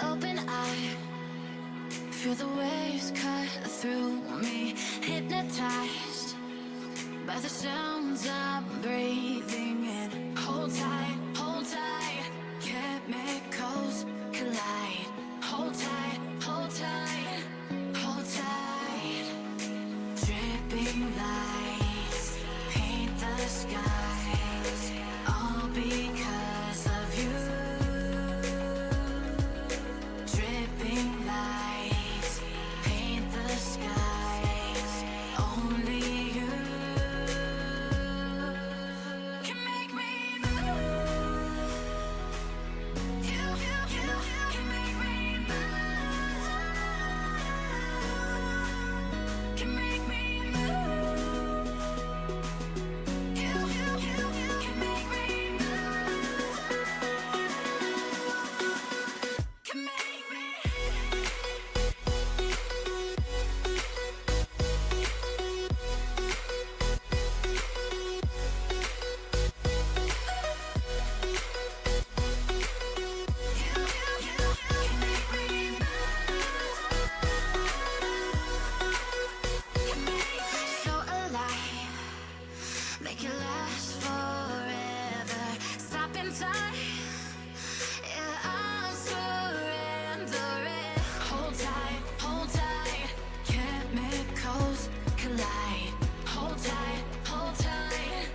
open eye, feel the waves cut through me, hypnotized by the sounds I'm breathing in. Hold tight, chemicals collide. Hold tight, hold tight, hold tight. Dripping lights paint the skies, all because of you. Dripping lights paint the skies, only you can make me move. You can make me move. Can make me move. You can make me move. Can make me. So alive, make it last forever. Stop in time, yeah, I'm surrendering. Hold tight, chemicals collide. Hold tight, hold tight,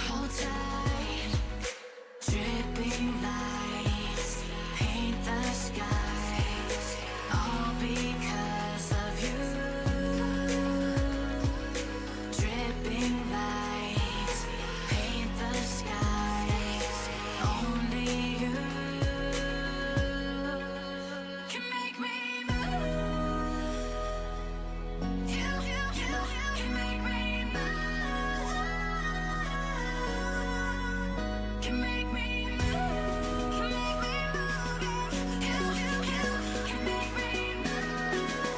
hold tight. Dripping lights paint the skies, all because of you. Dripping lights paint the skies, only you can make me move. You can make me move. Can make me move. Can make me move. You can make me move.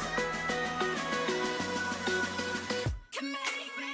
Can make me.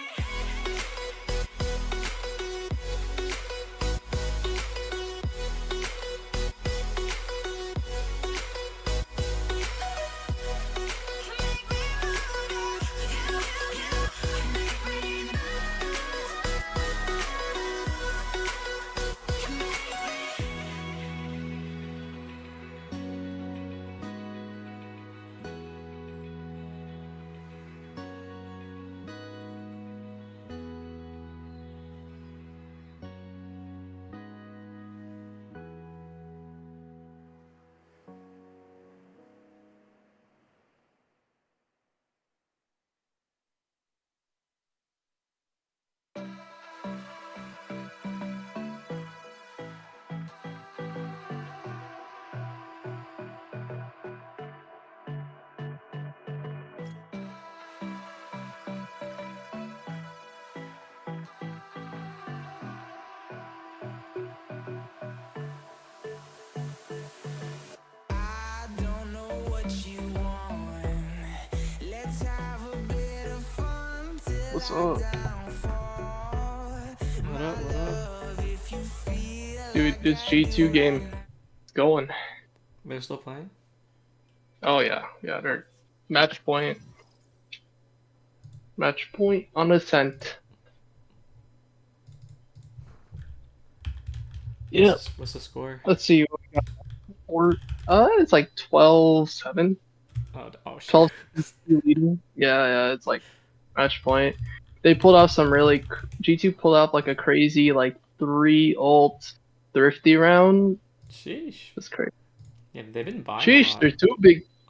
I don't know what you want. Let's have a bit of fun till What's I up? downfall. What up? What up? Love, if you feel Dude, like this I G2 do. game, it's going. They're still playing? Oh yeah, they're match point. Match point on ascent. Yeah, What's the score? let's see. Or it's like 12-7. Oh shit. 12 leading. Yeah, it's like match point. They pulled off some really G2 pulled off like a crazy like 3 ult thrifty round. Sheesh. That's crazy. Yeah, they've been buying a Sheesh, lot they're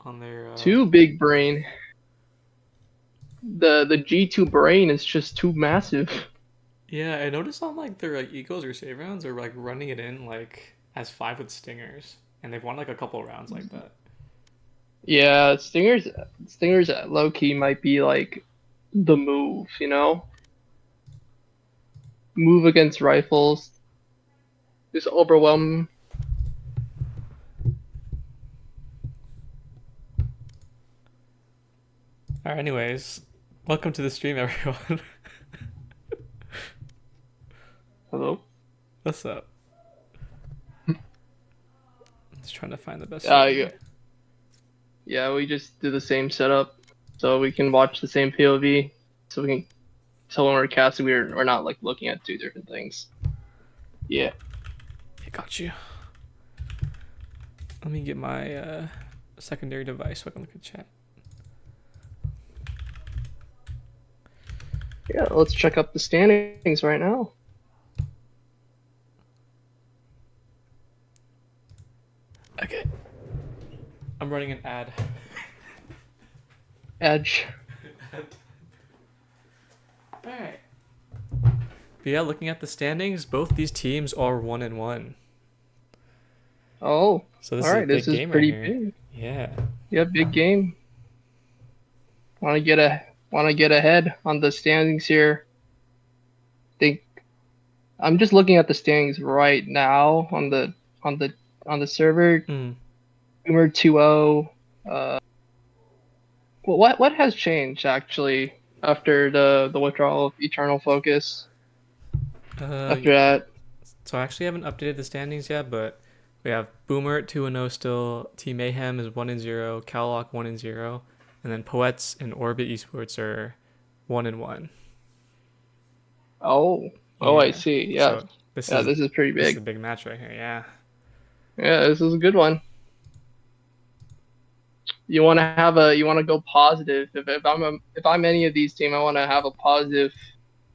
on their too big brain. The G2 brain is just too massive. Yeah, I noticed on like their like ecos or save rounds are like running it in like as 5 with stingers. And they've won like a couple rounds like that. Yeah, Stingers low key might be like the move, you know? Move against rifles. Just overwhelm. Alright, anyways. Welcome to the stream, everyone. Hello? What's up? Just trying to find the best Yeah, server. Yeah, we just do the same setup, so we can watch the same POV. So we can, so when we're casting, we're not like looking at two different things. Yeah. I got you. Let me get my secondary device so I can look at chat. Yeah, let's check up the standings right now. Okay. I'm running an ad. Edge. Alright. But yeah, looking at the standings, both these teams are 1-1. Oh, So this all is right. a big This is game pretty right here. big. Yeah. Yeah, big game. Want to get ahead on the standings here. Think I'm just looking at the standings right now on the server. Mm. Boomer 2-0. Well, what has changed actually after the withdrawal of Eternal Focus? After that, So I actually haven't updated the standings yet, but we have Boomer at 2-0 still. Team Mayhem is 1-0. Callock 1-0, and then Poets and Orbit Esports are 1-1. oh, I see. Yeah, So this yeah, is this is pretty this is a big. big match right here. Yeah. Yeah, this is a good one. You want to go positive. If I'm any of these teams, I want to have a positive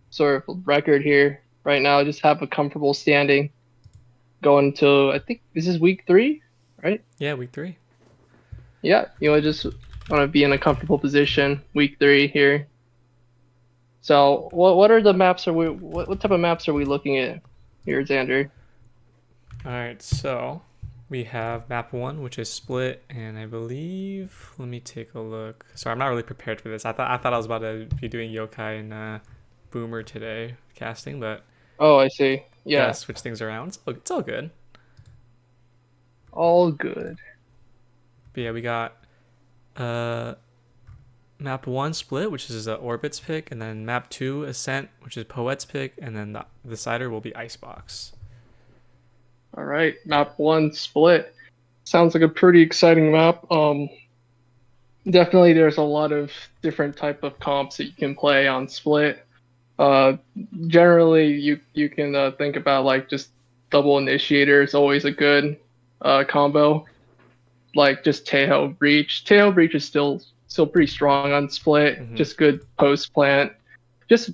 sort of record here right now. Just have a comfortable standing going to, I think this is week 3, right? Yeah, week 3. Yeah, just want to be in a comfortable position week 3 here. So what are the maps what type of maps are we looking at here, Xander? All right, so we have map 1, which is split, and I believe, let me take a look. Sorry, I'm not really prepared for this. I thought I was about to be doing Yokai and Boomer today casting, but Oh, I see. Yeah, gotta switch things around. It's all good. all good. But yeah, we got map 1 split, which is Orbit's pick, and then map 2 Ascent, which is Poet's pick, and then the decider will be Icebox. All right, map 1 split. Sounds like a pretty exciting map. Definitely there's a lot of different type of comps that you can play on split. Generally you can think about like just double initiator is always a good combo. Like just Tejo Breach. Tejo Breach is still pretty strong on split. Mhm. Just good post plant. Just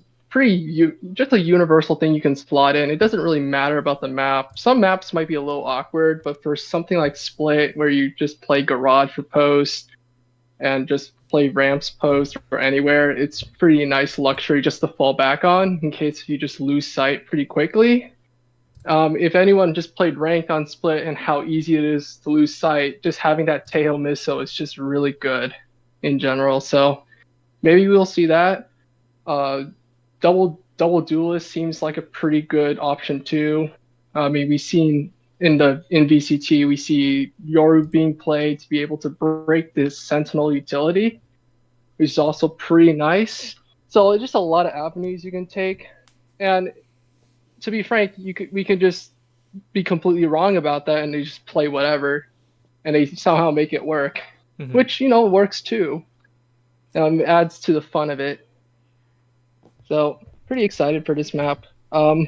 just a universal thing you can slot in. It doesn't really matter about the map. Some maps might be a little awkward, but for something like split where you just play garage for post and just play ramps post or anywhere, it's pretty nice luxury just to fall back on in case you just lose sight pretty quickly. If anyone just played ranked on split and how easy it is to lose sight, just having that Tejo missile is just really good in general. So maybe we'll see that. Double duelist seems like a pretty good option too. I mean, we've seen in VCT we see Yoru being played to be able to break this Sentinel utility, which is also pretty nice. So just a lot of avenues you can take, and to be frank, we can just be completely wrong about that, and they just play whatever, and they somehow make it work, Mhm. which works too. Adds to the fun of it. So pretty excited for this map.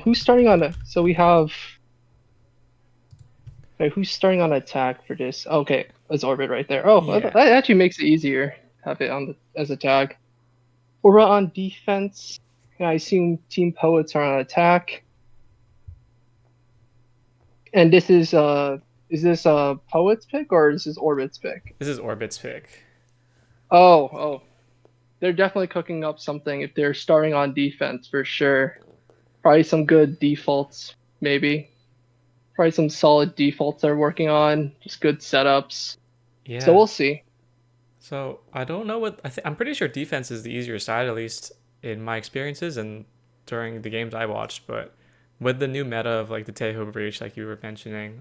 Who's starting on it? So we have. Okay, who's starting on attack for this? Okay, it's Orbit right there. Oh, Yeah. that actually makes it easier. Have it as a tag. Orbit on defense. And I assume Team Poets are on attack. And this is this Poets pick or is this Orbit's pick? This is Orbit's pick. Oh. They're definitely cooking up something if they're starting on defense for sure. Probably some good defaults, maybe. Probably some solid defaults they're working on. Just good setups. Yeah. So we'll see. So I don't know what I'm pretty sure defense is the easier side, at least in my experiences and during the games I watched. But with the new meta of like the Tejo Breach, like you were mentioning,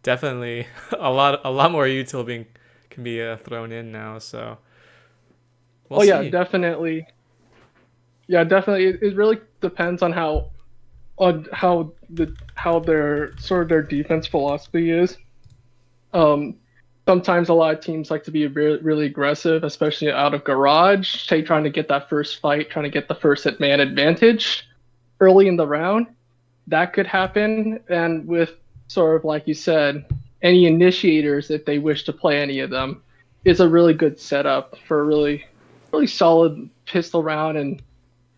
definitely a lot more util can be thrown in now. So we'll see. Yeah, definitely. Yeah, definitely. It really depends on how their sort of their defense philosophy is. sometimes a lot of teams like to be really aggressive, especially out of garage, say trying to get that first fight, trying to get the first hit man advantage early in the round. That could happen, and with sort of like you said, any initiators if they wish to play any of them is a really good setup for a really solid pistol round, and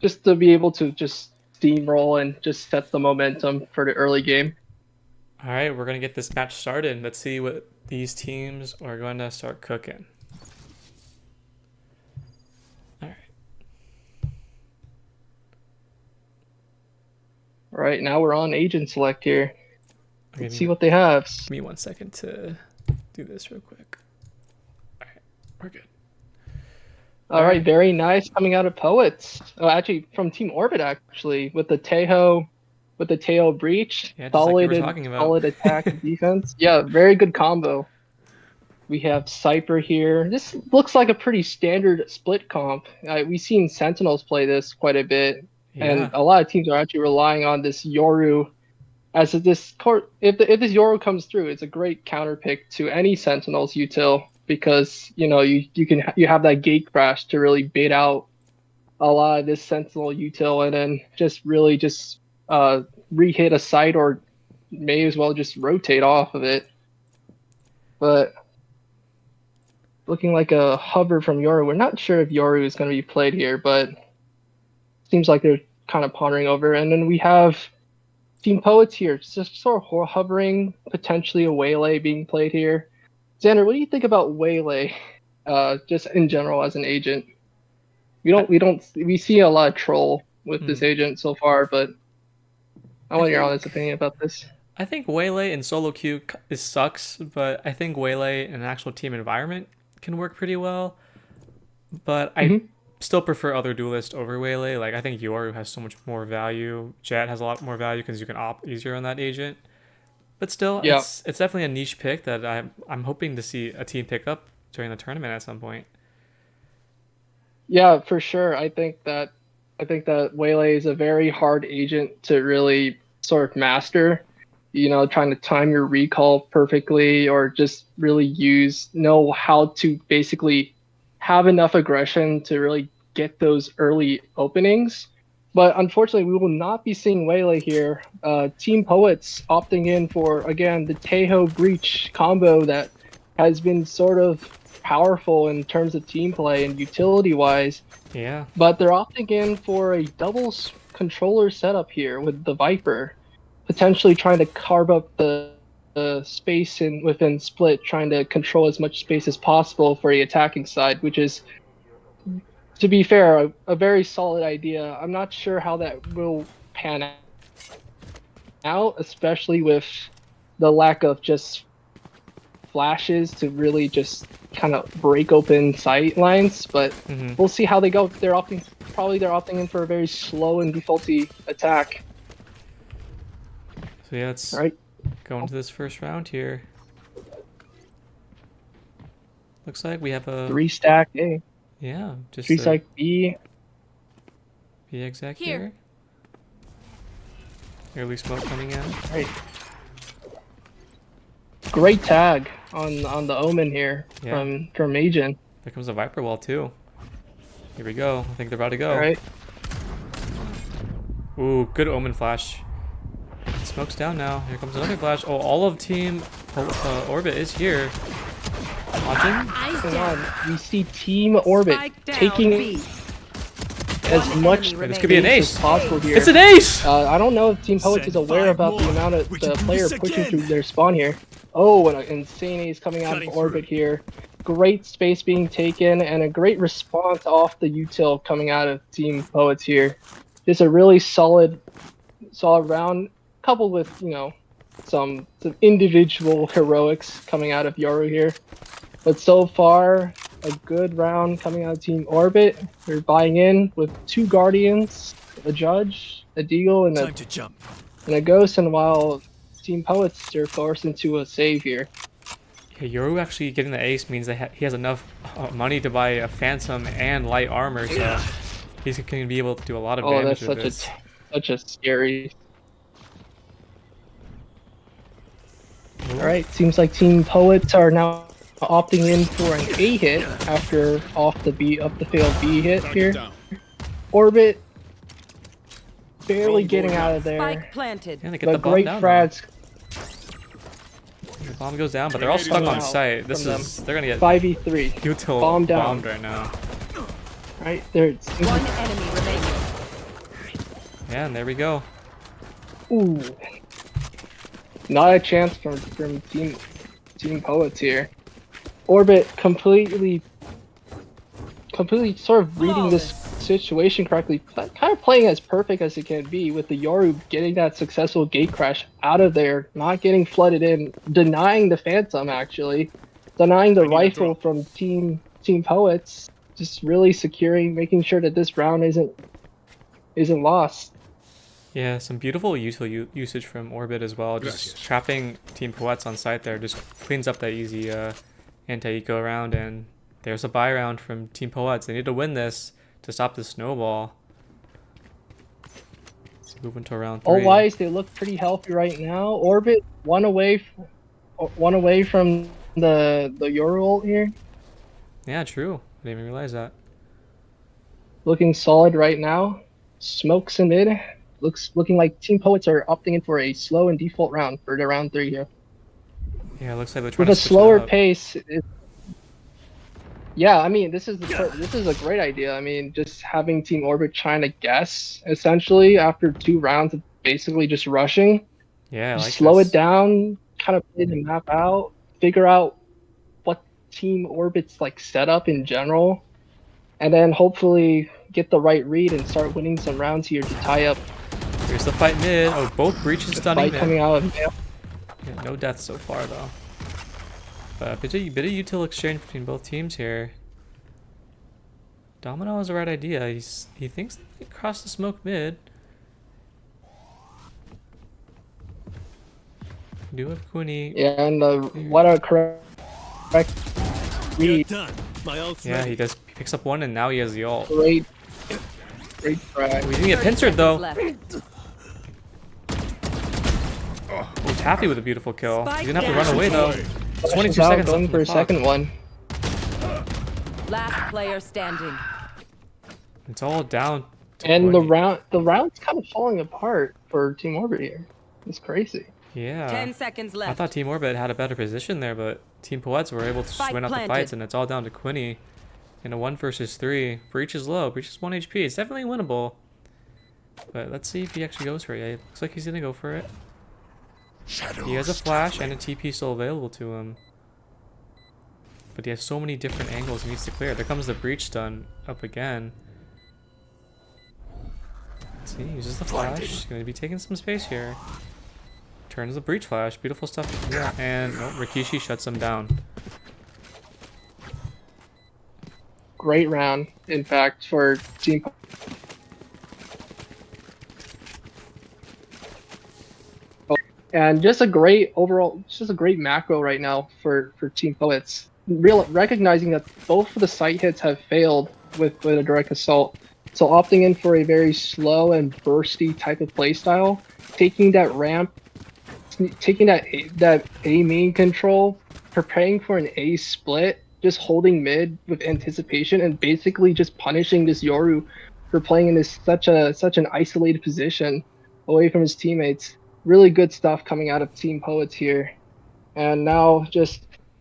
just to be able to just steamroll and just set the momentum for the early game. All right, we're going to get this match started. Let's see what these teams are going to start cooking. All right. All right, now we're on agent select here. Okay, Let's see what they have. Give me 1 second to do this real quick. All right, we're good. All right, very nice coming out of Poets. Oh, actually, from Team Orbit, actually, with the Tejo breach. Yeah, just like you were talking about. Solid attack and defense. Yeah, very good combo. We have Cypher here. This looks like a pretty standard split comp. We've seen Sentinels play this quite a bit, and a lot of teams are actually relying on this Yoru. As if this Yoru comes through, it's a great counter pick to any Sentinels util, because you have that gate crash to really bait out a lot of this Sentinel util, and then just really re-hit a site, or may as well just rotate off of it. But looking like a hover from Yoru. We're not sure if Yoru is going to be played here, but seems like they're kind of pondering over. And then we have Team Poets here, just sort of hovering, potentially a Waylay being played here. Xander, what do you think about Waylay, just in general as an agent? We see a lot of troll with this agent so far, but I want your honest opinion about this. I think Waylay in solo queue sucks, but I think Waylay in an actual team environment can work pretty well. But I still prefer other duelists over Waylay. Like, I think Yoru has so much more value. Jet has a lot more value because you can opt easier on that agent. But still, it's definitely a niche pick that I'm hoping to see a team pick up during the tournament at some point. Yeah, for sure. I think that Waylay is a very hard agent to really sort of master. Trying to time your recall perfectly, or just really know how to basically have enough aggression to really get those early openings. But unfortunately, we will not be seeing Waylay here. Team Poets opting in for, again, the Tejo Breach combo that has been sort of powerful in terms of team play and utility-wise. Yeah. But they're opting in for a doubles controller setup here with the Viper, potentially trying to carve up the space within split, trying to control as much space as possible for the attacking side, which is, to be fair, a very solid idea. I'm not sure how that will pan out, especially with the lack of just flashes to really just kind of break open sight lines, but we'll see how they go. They're opting in for a very slow and defaulty attack. So yeah, let's go into this first round here. Looks like we have a 3-stack A. Yeah, just 3-stack B. B exec here. Early smoke coming in. Right. Great tag on the Omen here from Agent. There comes a Viper wall too. Here we go. I think they're about to go. All right. Ooh, good Omen flash. Smoke's down now. Here comes another flash. Oh, all of Team Orbit is here. Watching. We see Team Orbit taking as much this could be an ace as possible here. It's an ace! I don't know if Team Poets is aware about the amount of the player pushing through their spawn here. Oh, an insane ace coming out of Orbit here. Great space being taken, and a great response off the util coming out of Team Poets here. Just a really solid round, coupled with some individual heroics coming out of Yoru here. But so far, a good round coming out of Team Orbit. They're buying in with 2 Guardians, a Judge, a Deagle, and a Ghost, and while Team Poets are forced into a save here. Yeah, Yoru actually getting the ace means that he has enough money to buy a Phantom and light armor, so he's going to be able to do a lot of damage with this. Such a scary. All right, seems like Team Poets are now opting in for an A hit after up the failed B hit here. Orbit barely getting out of there. Spike planted. Yeah, they get But the bomb great down. Though. frags. The bomb goes down, but they're all stuck on Wow, site. This from is they're gonna get 5v3. util Bomb down. bombed right now. Right there. One enemy remaining. Yeah, and there we go. Ooh. Not a chance from Team Poets here. Orbit completely sort of reading this situation correctly, kind of playing as perfect as it can be, with the Yoru getting that successful gate crash out of there, not getting flooded in, denying the Phantom, actually, denying the rifle from Team Poets, just really securing, making sure that this round isn't lost. Yeah, some beautiful util usage from Orbit as well. Just trapping Team Poets on site there just cleans up that easy anti-eco round, and there's a buy round from Team Poets. They need to win this to stop the snowball. Let's move into round 3. All-wise, they look pretty healthy right now. Orbit one away from the Yoru ult here. Yeah, true. I didn't even realize that. Looking solid right now. Smokes in mid. Looking like Team Poets are opting in for a slow and default round for the round 3 here. Yeah, it looks like they're trying With to a switch it slower up. pace. Yeah, I mean, this is a great idea. I mean, just having Team Orbit trying to guess essentially after 2 rounds of basically just rushing. Yeah, I like slow this. it down, kind of play the map out, figure out what Team Orbit's like setup in general, and then hopefully get the right read and start winning some rounds here to tie up. Here's the fight mid. Oh, both breaches The stunning fight mid. coming out of Yeah, no deaths so far though. But a bit of util exchange between both teams here. Domino has the right idea. He thinks they might cross the smoke mid. Do have Kuni. Yeah, and what a correct read. Yeah, he does. He picks up one, and now he has the ult. Great frag. We didn't get pincered though. Left. Oh, Taffy with a beautiful kill. Spike He's gonna have to down. run away though. 22 Out seconds going left for on a the clock. second one. Last player standing. It's all down. To And Kuni. the round's kind of falling apart for Team Orbit here. It's crazy. Yeah. 10 seconds I left. thought Team Orbit had a better position there, but Team Poets were able to Spike win out the planted. fights, and it's all down to Quinny in a 1 versus 3. Breach is low. Breach is 1 HP. It's definitely winnable. But let's see if he actually goes for it. Yeah, it looks like he's gonna go for it. He has a flash and a TP still available to him. But he has so many different angles he needs to clear. There comes the breach stun up again. Let's see, he uses the flash. He's going to be taking some space here. Turns the breach flash. Beautiful stuff. Yeah. And no, Rikishi shuts him down. Great round, in fact, for Team. And just a great overall, just a great macro right now for Team Poets. Recognizing that both of the site hits have failed with a direct assault, so opting in for a very slow and bursty type of playstyle, taking that ramp, taking that A main control, preparing for an A split, just holding mid with anticipation, and basically just punishing this Yoru for playing in this such an isolated position away from his teammates. Really good stuff coming out of Team Poets here, and now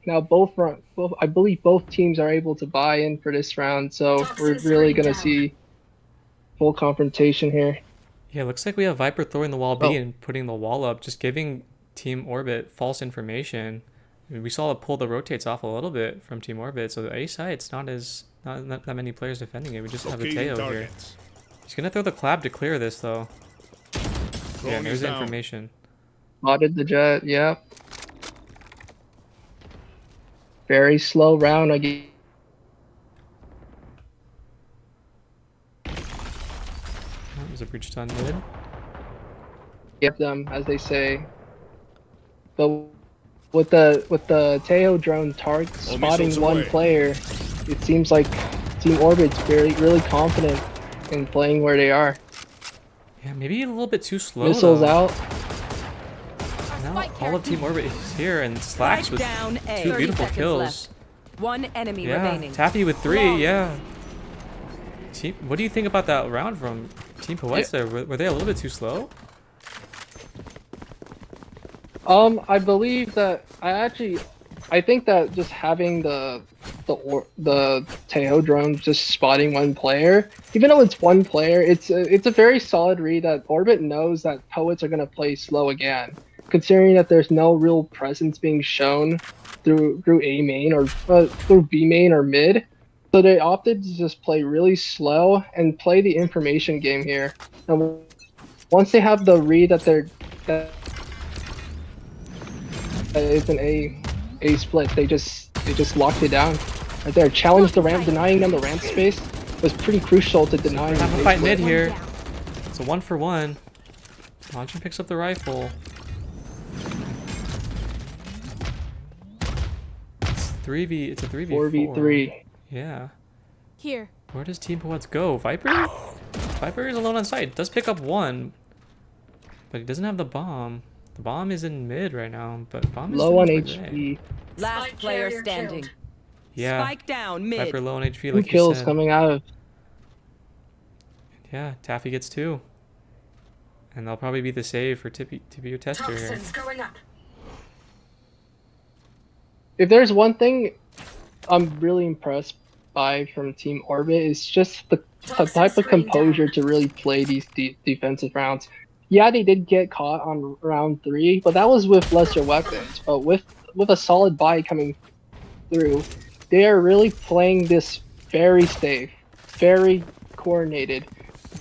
I believe both teams are able to buy in for this round, so we're really gonna see full confrontation here. Yeah, looks like we have Viper throwing the wall B Oh. and putting the wall up, just giving Team Orbit false information. I mean, we saw it pull the rotates off a little bit from Team Orbit, so the A site's not that many players defending it. We just have a Teo here. He's gonna throw the clap to clear this though. Yeah, there's the information. Spotted the jet, yeah. Very slow round again. Oh, there's a breach stun mid. Give them, as they say. But with the Teo drone spotting one player, it seems like Team Orbit's really confident in playing where they are. Yeah, maybe a little bit too slow Missiles though. out. Now all of Team Orbit is here and Slacks with down A. 2 30 beautiful seconds kills. left. One enemy Yeah, remaining. Taffy with 3, yeah. Team, what do you think about that round from Team Poets there? Were they a little bit too slow? I believe that I think that just having the Teho drone just spotting one player, even though it's one player, it's a very solid read that Orbit knows that Poets are gonna play slow again, considering that there's no real presence being shown through A main or through B main or mid, so they opted to just play really slow and play the information game here. And once they have the read that it's an A split. They just locked it down right there. Challenged the ramp, denying them the ramp space was pretty crucial to denying. Have a fight mid here. It's a 1-for-1. Majin picks up the rifle. It's 3v. It's a 3v4. 4v3. Yeah. Here. Where does Team Poets go? Viper? Viper is alone on site. Does pick up 1, but he doesn't have the bomb. The bomb is in mid right now, but bomb is Low on towards A. HP. Last player standing. Yeah. Spike down mid. Viper low on HP, 2 like you kills said. coming out of. Yeah, Taffy gets 2. And they'll probably be the save for Tippy or Tester here. going up. If there's one thing I'm really impressed by from Team Orbit, it's just the type of composure to really play these defensive rounds. Yeah, they did get caught on round 3, but that was with lesser weapons. But with a solid buy coming through, they are really playing this very safe, very coordinated,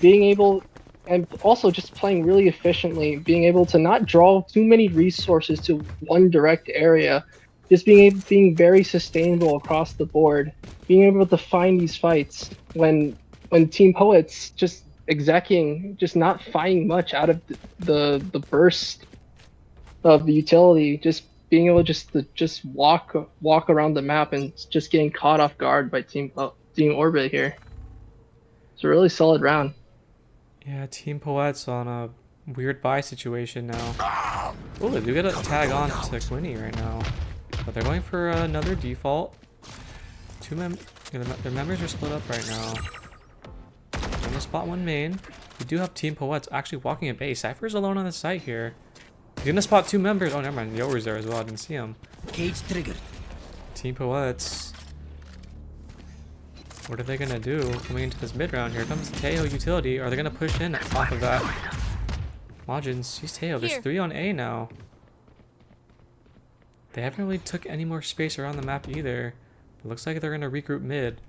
being able, and also just playing really efficiently, being able to not draw too many resources to one direct area, just being very sustainable across the board, being able to find these fights when Team Poets just executing, just not finding much out of the burst of the utility, just being able to just walk around the map and just getting caught off guard by Team Orbit here. It's a really solid round. Yeah, Team Poets on a weird buy situation now. Oh, they do get a tag on to Quinny right now. But they're going for another default. Their members are split up right now. I'm gonna spot one main. We do have Team Poets actually walking a base. Cypher's alone on the site here. He's gonna spot 2 members. Oh, never mind. Yover's there as well. I didn't see him. Cage triggered. Team Poets. What are they gonna do coming into this mid round? Here comes Teo utility. Are they gonna push in off of that? Majin sees Teo. There's 3 on A now. They haven't really took any more space around the map either. It looks like they're gonna regroup mid.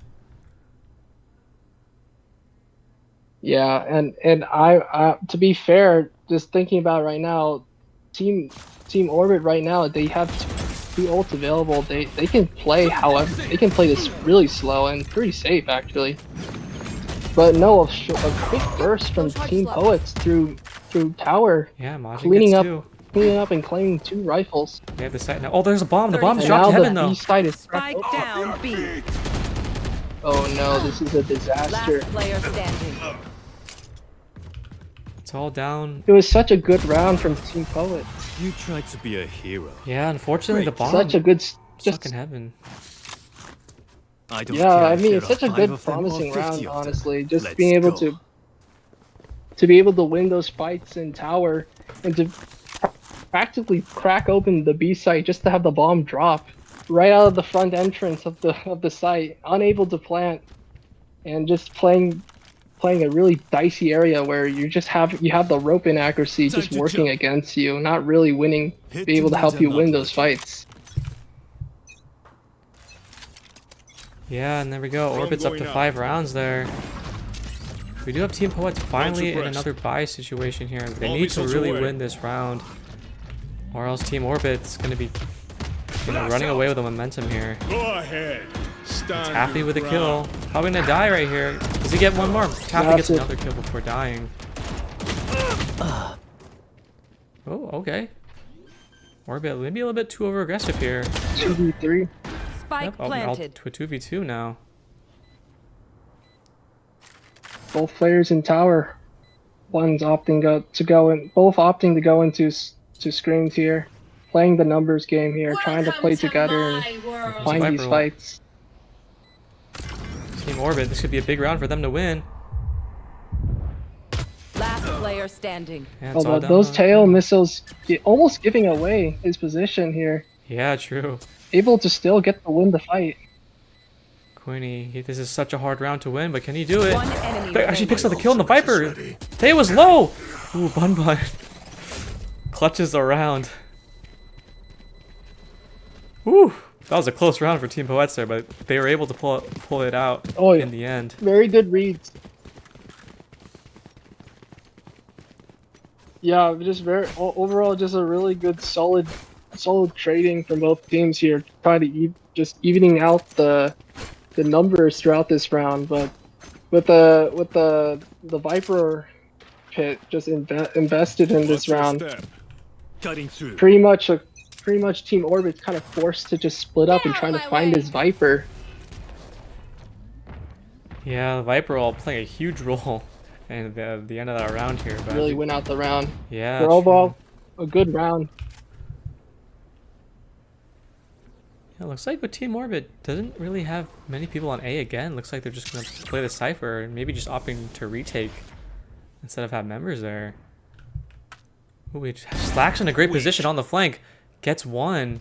Yeah, and I to be fair, just thinking about it right now, Team Orbit right now, they have 2 ults available. They can play however, they can play this really slow and pretty safe actually. But no, a quick burst from Team Poets through tower, Yeah, Majin cleaning gets up 2. cleaning up and claiming 2 rifles. They have the site now. Oh, there's a bomb. The bomb's And dropped now heaven the though. B side is Spike down B. Oh no, this is a disaster. Last player standing. It's all down. It was such a good round from Team Poets. You tried to be a hero. Yeah, unfortunately the bomb Such a good, stuck in heaven. I don't yeah. care I if mean, there it's are such a 5 good, of them or promising 50 round. of them. Honestly, just Let's being able go. to be able to win those fights in tower and to practically crack open the B site just to have the bomb drop right out of the front entrance of the site, unable to plant, and just playing a really dicey area where you have the rope inaccuracy Time just to working jump. against you, not really winning, Hit be able to the help you win another. those fights. Yeah, and there we go. Drone Orbit's up to going up. 5 rounds there. We do have Team Poets finally in abreast. another buy situation here. They All need to missiles really away. win this round, or else Team Orbit's gonna be running away with the momentum here. Go ahead. Stand Taffy your with a ground. kill. Probably gonna die right here. Does he get one more? Taffy That's gets it. another kill before dying. Oh, okay. Orbit maybe a little bit too over aggressive here. 2v3. Spike Oh, planted. to a 2v2 now. Both players in tower. Both opting to go into screens here. playing the numbers game here, trying to play together and There's a find Viper these ult. fights. Team Orbit, this could be a big round for them to win. Last player standing. Yeah, it's all Although down those to tail Quinny. missiles almost giving away his position here. Yeah, true. Able to still get to win the fight. Quinny, this is such a hard round to win, but can he do it? One enemy But actually remaining. picks up the kill on the Viper. Tay was low. Ooh, Bun Bun. Clutches the round. Ooh, that was a close round for Team Poets there, but they were able to pull it out Oh, yeah. in the end. Very good reads. Yeah, just overall, just a really good, solid trading from both teams here. Trying to just evening out the numbers throughout this round, but with the Viper pit just invested in this Watch your round, step. Cutting through. pretty much Team Orbit's kind of forced to just split up and trying to find this Viper. Yeah, the Viper all playing a huge role in the end of that round here. But Really win out the round. yeah, For overall, a good round. Yeah, looks like with Team Orbit doesn't really have many people on A again. Looks like they're just gonna play the Cypher and maybe just opting to retake instead of have members there. Ooh, Slack's in a great position on the flank. Gets one.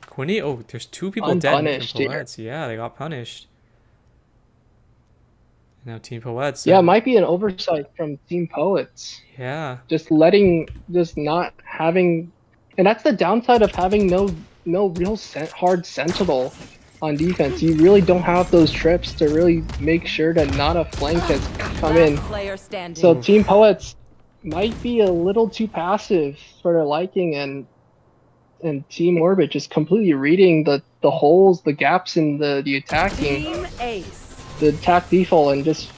Quinny, oh, there's two people dead in Unpunished here. Poets. Yeah, they got punished. Now Team Poets. Yeah, it might be an oversight from Team Poets. Yeah. Just not having, and that's the downside of having no real hard sentinel on defense. You really don't have those trips to really make sure that not a flank has come in. Last player standing. So Team Poets might be a little too passive for their liking, and Team Orbit just completely reading the holes, the gaps in the attacking, Team Ace. the attack default, and just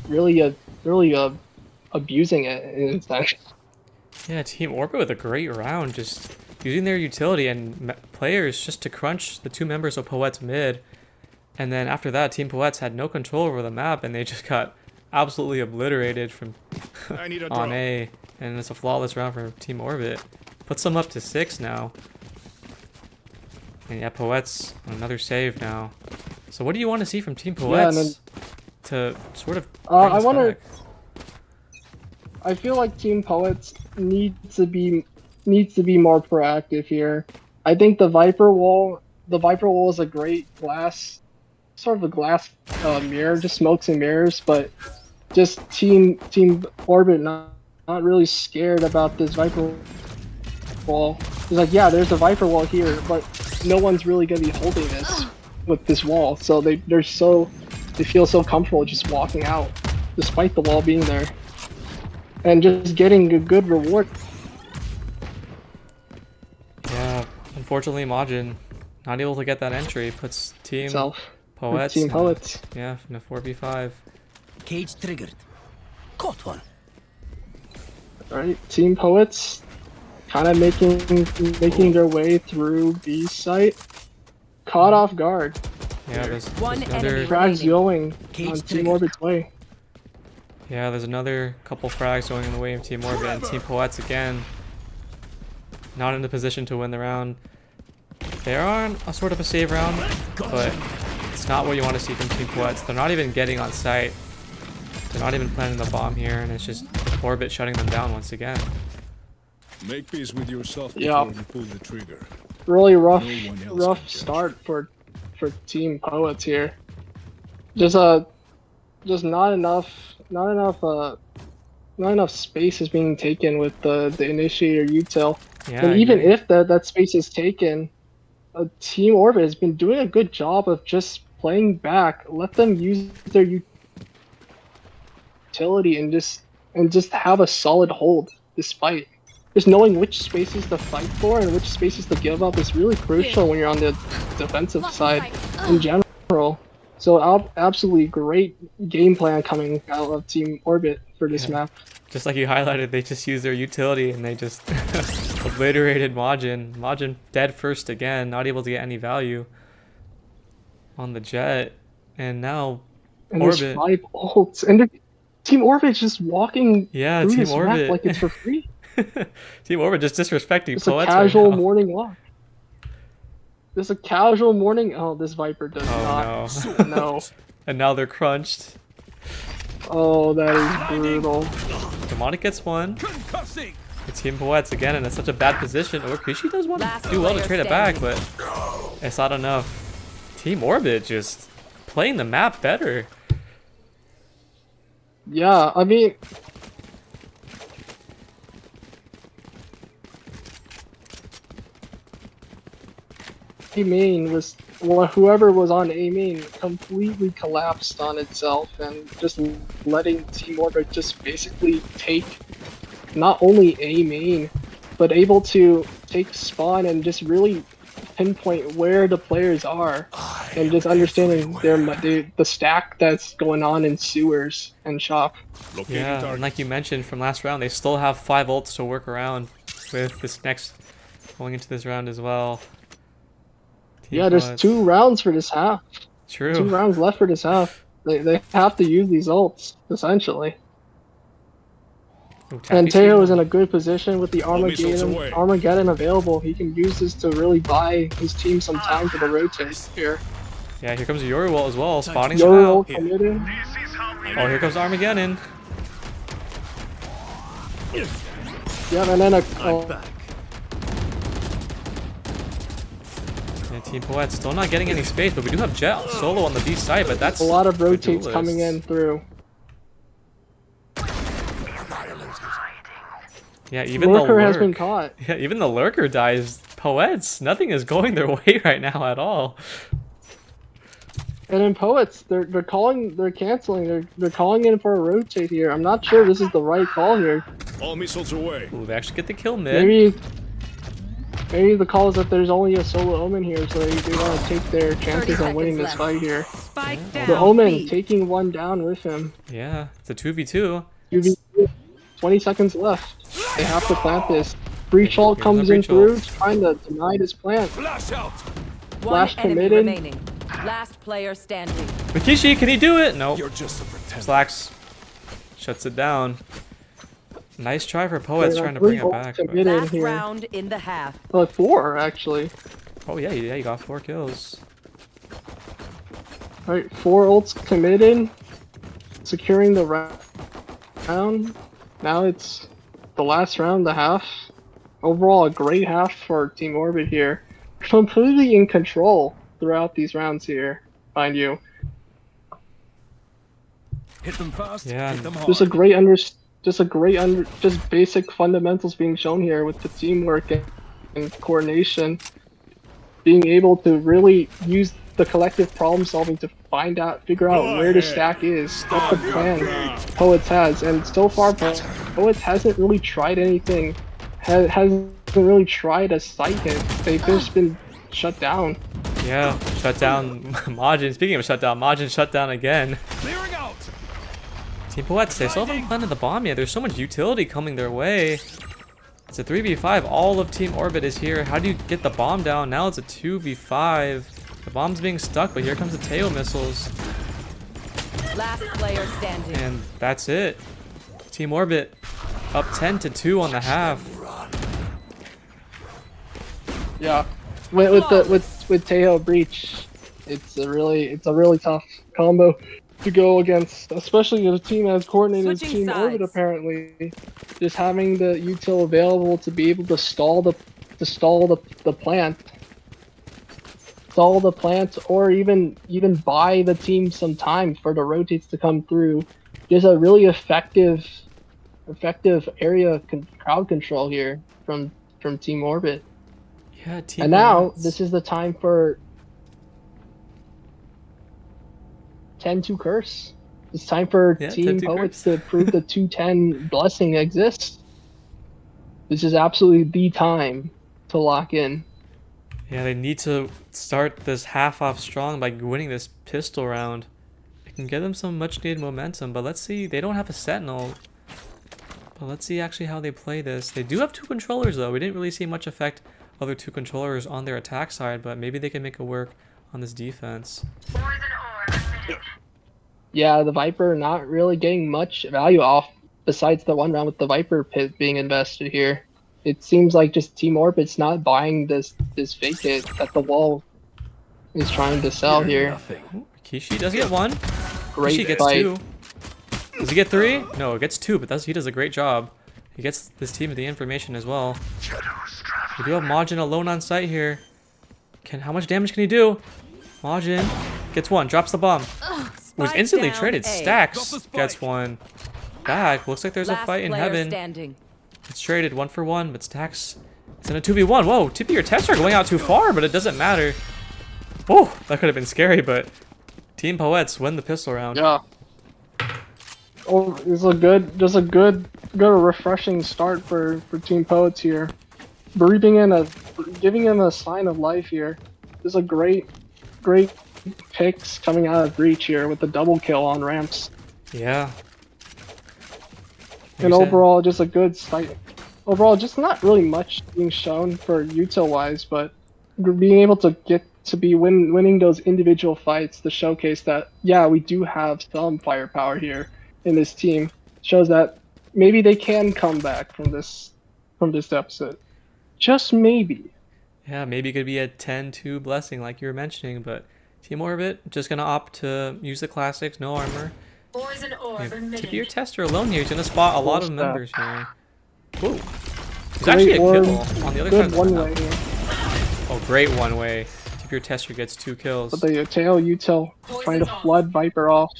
really abusing it in a sense. Yeah, Team Orbit with a great round, just using their utility and players just to crunch the two members of Poets mid. And then after that, Team Poets had no control over the map, and they just got absolutely obliterated from I need a on drop. A. And it's a flawless round for Team Orbit. Puts them up to 6 now. And yeah, Poets on another save now. So what do you want to see from Team Yeah, and Poets to sort of I bring us wonder- back? I feel like Team Poets needs to be more proactive here. I think the Viper wall is a great sort of a glass mirror, just smokes and mirrors, but just Team Orbit not really scared about this Viper wall. It's like, yeah, there's a Viper wall here, but no one's really gonna be holding this with this wall, so they feel so comfortable just walking out, despite the wall being there, and just getting a good reward. Yeah, unfortunately, Majin not able to get that entry. Puts Team Itself. Poets. Team in a- Poets. Yeah, in a 4v5. Cage triggered. Caught one. Alright, Team Poets kind of making their way through B site. Caught off guard. Yeah, there's One another. enemy. Frags going Cage on Team triggered. Orbit's way. Yeah, there's another couple frags going in the way of Team Orbit, and Team Poets again not in the position to win the round. They're on a sort of a save round, but it's not what you want to see from Team Poets. They're not even getting on site. They're not even planting the bomb here, and it's just Orbit shutting them down once again. Make peace with yourself Yeah. before you pull the trigger. Really rough No one else can judge. start for Team Poets here. Just not enough space is being taken with the initiator util. Yeah, And I even agree. if that space is taken, Team Orbit has been doing a good job of just playing back. Let them use their utility and just have a solid hold, despite just knowing which spaces to fight for and which spaces to give up is really crucial when you're on the defensive side in general. So absolutely great game plan coming out of Team Orbit for this Yeah. map. Just like you highlighted, they just used their utility and they just obliterated Majin. Majin dead first again, not able to get any value on the jet. And now And there's Orbit. 5 ults, and Team Orbit's just walking Yeah, through Team this map Orbit. like it's for free. Team Orbit just disrespecting Just a Poets casual right now. morning walk. Just a casual morning. Oh, this Viper does Oh not. No. And now they're crunched. Oh, that is brutal. Demonic gets one. Concussing. It's Team Poets again, and it's such a bad position. Or Kishi does want Last to do well to player trade it back, standing. but it's not enough. Team Orbit just playing the map better. Yeah, I mean, A main was, well, whoever was on A main completely collapsed on itself, and just letting Team Orbit just basically take not only A main, but able to take spawn and just really pinpoint where the players are, and just understanding the stack that's going on in sewers and shop. Locating Yeah, and target. like you mentioned from last round, they still have 5 ults to work around with this next, going into this round as well. Team Yeah, there's Poets. 2 rounds for this half. 2 True. rounds left for this half. They have to use these ults, essentially. Ooh, And Taffy's Teo shooting is in them. a good position with the missiles away. Armageddon available. He can use this to really buy his team some time for the rotate here. Yeah, here comes Yori as well, spawning them Yoro out. committed. Oh, here comes Armageddon. Yeah, and then And Team Poets still not getting any space, but we do have Jet solo on the B side, but that's a lot of good rotates duelists. coming in through. Yeah, even Lurker the has been lurk. caught. Yeah, even the lurker dies. Poets, nothing is going their way right now at all. And in Poets, they're canceling, they're calling in for a rotate here. I'm not sure this is the right call here. All missiles away. Ooh, they actually get the kill mid. Maybe the call is that there's only a solo Omen here, so they want to take their 30 chances on winning seconds this left. fight here. Spike down. The Omen B. taking one down with him. Yeah, it's a 2v2. 20 seconds left. They have to plant this. Breach ult Here's the comes in breach through, ult. trying to deny this plant. Flash out. One Flash enemy committed. remaining. Last player standing. Mikishi, can he do it? Nope. You're just a pretender. Slacks shuts it down. Nice try for Poets Yeah, trying to bring it three back. ults But... committed. Last here. round in the half. 4 actually. Oh yeah, you got 4 kills. Alright, 4 ults committed. Securing the round. Now it's the last round, the half. Overall, a great half for Team Orbit here. Completely in control throughout these rounds here, mind you. Hit them fast. Yeah. Hit them hard. Just basic fundamentals being shown here with the teamwork and coordination. Being able to really use the collective problem solving to figure out where the stack is. What the plan Poets has, and so far Poets hasn't really tried anything. Hasn't really tried a sight hit. They've just been shut down. Yeah, shut down Majin. Speaking of shut down, Majin shut down again. Clearing out. Team Poets, they still haven't planted the bomb yet. There's so much utility coming their way. It's a 3v5. All of Team Orbit is here. How do you get the bomb down? Now it's a 2v5. The bomb's being stuck, but here comes the Teo missiles. Last player standing. And that's it. Team Orbit up 10-2 on the half. Yeah, with Teo Breach, it's a really tough combo to go against, especially a team as coordinated as Switching Team Orbit. sides. Apparently, just having the util available to be able to stall the plant, or even buy the team some time for the rotates to come through. There's a really effective area crowd control here from Team Orbit. Yeah, Team And now, Poets. this is the time for 10-2 curse. It's time for Yeah, Team 10-2 Poets curse. to prove the 210 blessing exists. This is absolutely the time to lock in. Yeah, they need to start this half off strong by winning this pistol round. It can give them some much needed momentum, but let's see. They don't have a sentinel. But let's see actually how they play this. They do have 2 controllers though. We didn't really see much effect of their 2 controllers on their attack side, but maybe they can make it work on this defense. Yeah, the Viper not really getting much value off besides the one round with the Viper pit being invested here. It seems like just Team Orbit's not buying this fake hit that the wall is trying to sell You're here. nothing. Kishi does get one. Great Kishi gets fight. two. Does he get three? No, it gets two, but he does a great job. He gets this team the information as well. We do have Majin alone on site here. How much damage can he do? Majin gets one, drops the bomb. Was instantly down traded. A. Stacks gets one back. Looks like there's a Last fight in player heaven. standing. It's traded 1-for-1, but Stacks it's in a 2v1. Whoa, TP or Tester going out too far, but it doesn't matter. Oh, that could have been scary, but Team Poets win the pistol round. Yeah. Oh, it's a good refreshing start for Team Poets here. Giving him a sign of life here. There's a great picks coming out of Breach here with the double kill on ramps. Yeah. And overall, just a good sight. Overall, just not really much being shown for util wise, but being able to get to be winning those individual fights to showcase that, yeah, we do have some firepower here in this team. Shows that maybe they can come back from this deficit. Just maybe. Yeah, maybe it could be a 10-2 blessing like you were mentioning, but Team Orbit just gonna opt to use the classics, no armor. Poison orb TP or Tester alone here. He's gonna spot a lot of members here. Ooh. He's Great actually a orb. kill on the other side Good of the one map. way here. Oh, great one way. TP or Tester gets 2 kills. But the tail util trying to flood Viper off.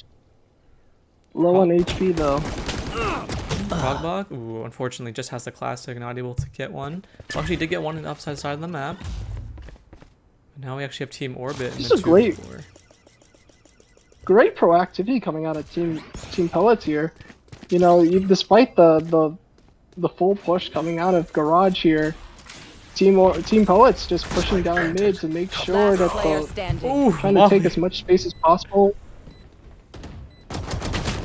Low on HP though. Frogbog, ooh, unfortunately just has the classic, not able to get one. Well, actually did get one on the upside side of the map. But now we actually have Team Orbit. This is a great proactivity coming out of Team Poets here. You know, despite the full push coming out of Garage here, Team Poets just pushing down mid to make sure that Player the standing. trying to take as much space as possible.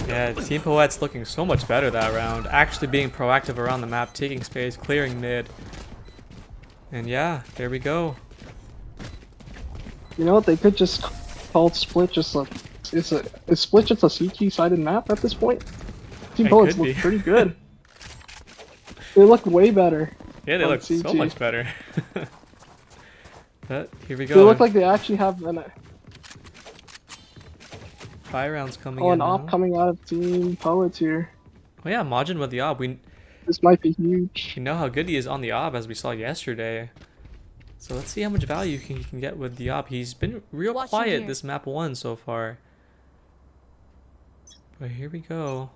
Yeah, Team Poets looking so much better that round. Actually being proactive around the map, taking space, clearing mid. And yeah, there we go. You know what? They could just call Split just a is Split just a CT sided map at this point? Team It Poets could look be. pretty good. They look way better. Yeah, they on look so CT. much better. But here we go. They look like they actually have an 5 rounds coming an in op now. coming out of Team Poets here. Oh yeah, Majin with the op. We This might be huge. know how good he is on the op as we saw yesterday. So let's see how much value he can get with the op. He's been real Watch him quiet here. this map 1 so far. But here we go.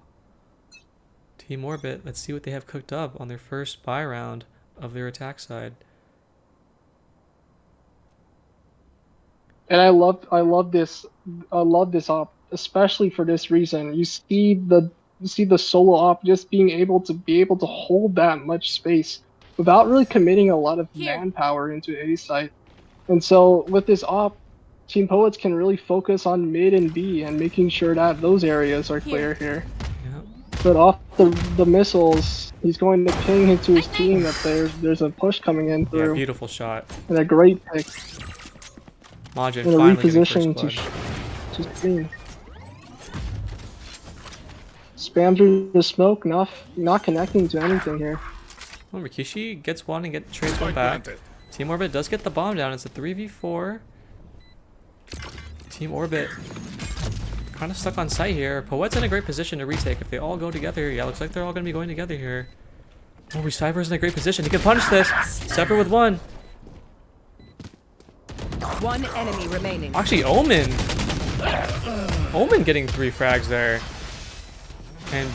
Team Orbit, let's see what they have cooked up on their first buy round of their attack side. And I love this op, especially for this reason. You see the solo op just being able to hold that much space without really committing a lot of manpower into A site. And so with this op, Team Poets can really focus on mid and B and making sure that those areas are clear here. Yeah. But off the missiles, he's going to ping into his team that there's a push coming in Yeah, through, beautiful shot. and a great pick Majin and a finally getting reposition first blood. to screen. Spam through the smoke, not connecting to anything here. Oh, Rikishi gets one and trades one Spike back. planted. Team Orbit does get the bomb down. It's a 3v4. Team Orbit kind of stuck on site here. Poet's in a great position to retake if they all go together. Yeah, looks like they're all going to be going together here. Oh, Cypher's in a great position. He can punish this. Cypher with one. One enemy remaining. Actually, Omen. Omen getting 3 frags there. And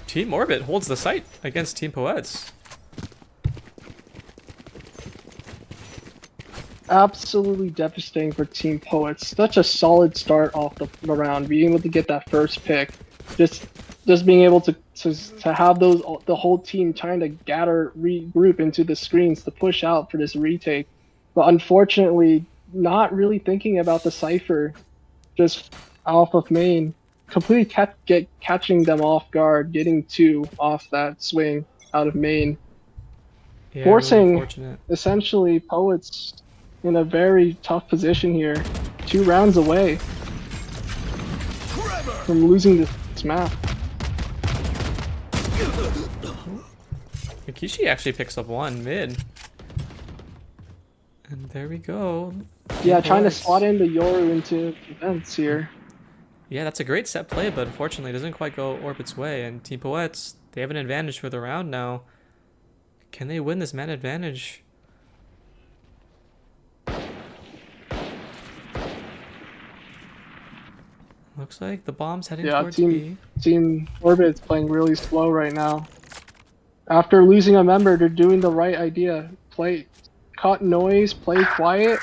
Team Orbit holds the site against Team Poets. Absolutely devastating for Team Poets. Such a solid start off the round, being able to get that first pick. Just being able to have the whole team trying to regroup into the screens to push out for this retake. But unfortunately, not really thinking about the Cypher, just off of main, completely catching them off guard, getting 2 off that swing out of main. Yeah, Forcing- really unfortunate. Essentially, Poets in a very tough position here, 2 rounds away from losing this map. Mikishi actually picks up one mid. And there we go. Yeah, trying to Poets. slot in the Yoru into events here. Yeah, that's a great set play, but unfortunately it doesn't quite go Orbit's way. And Team Poets, they have an advantage for the round now. Can they win this man advantage? Looks like the bomb's heading Yeah, towards B. Team Orbit is playing really slow right now. After losing a member, they're doing the right idea. Cut noise, play quiet,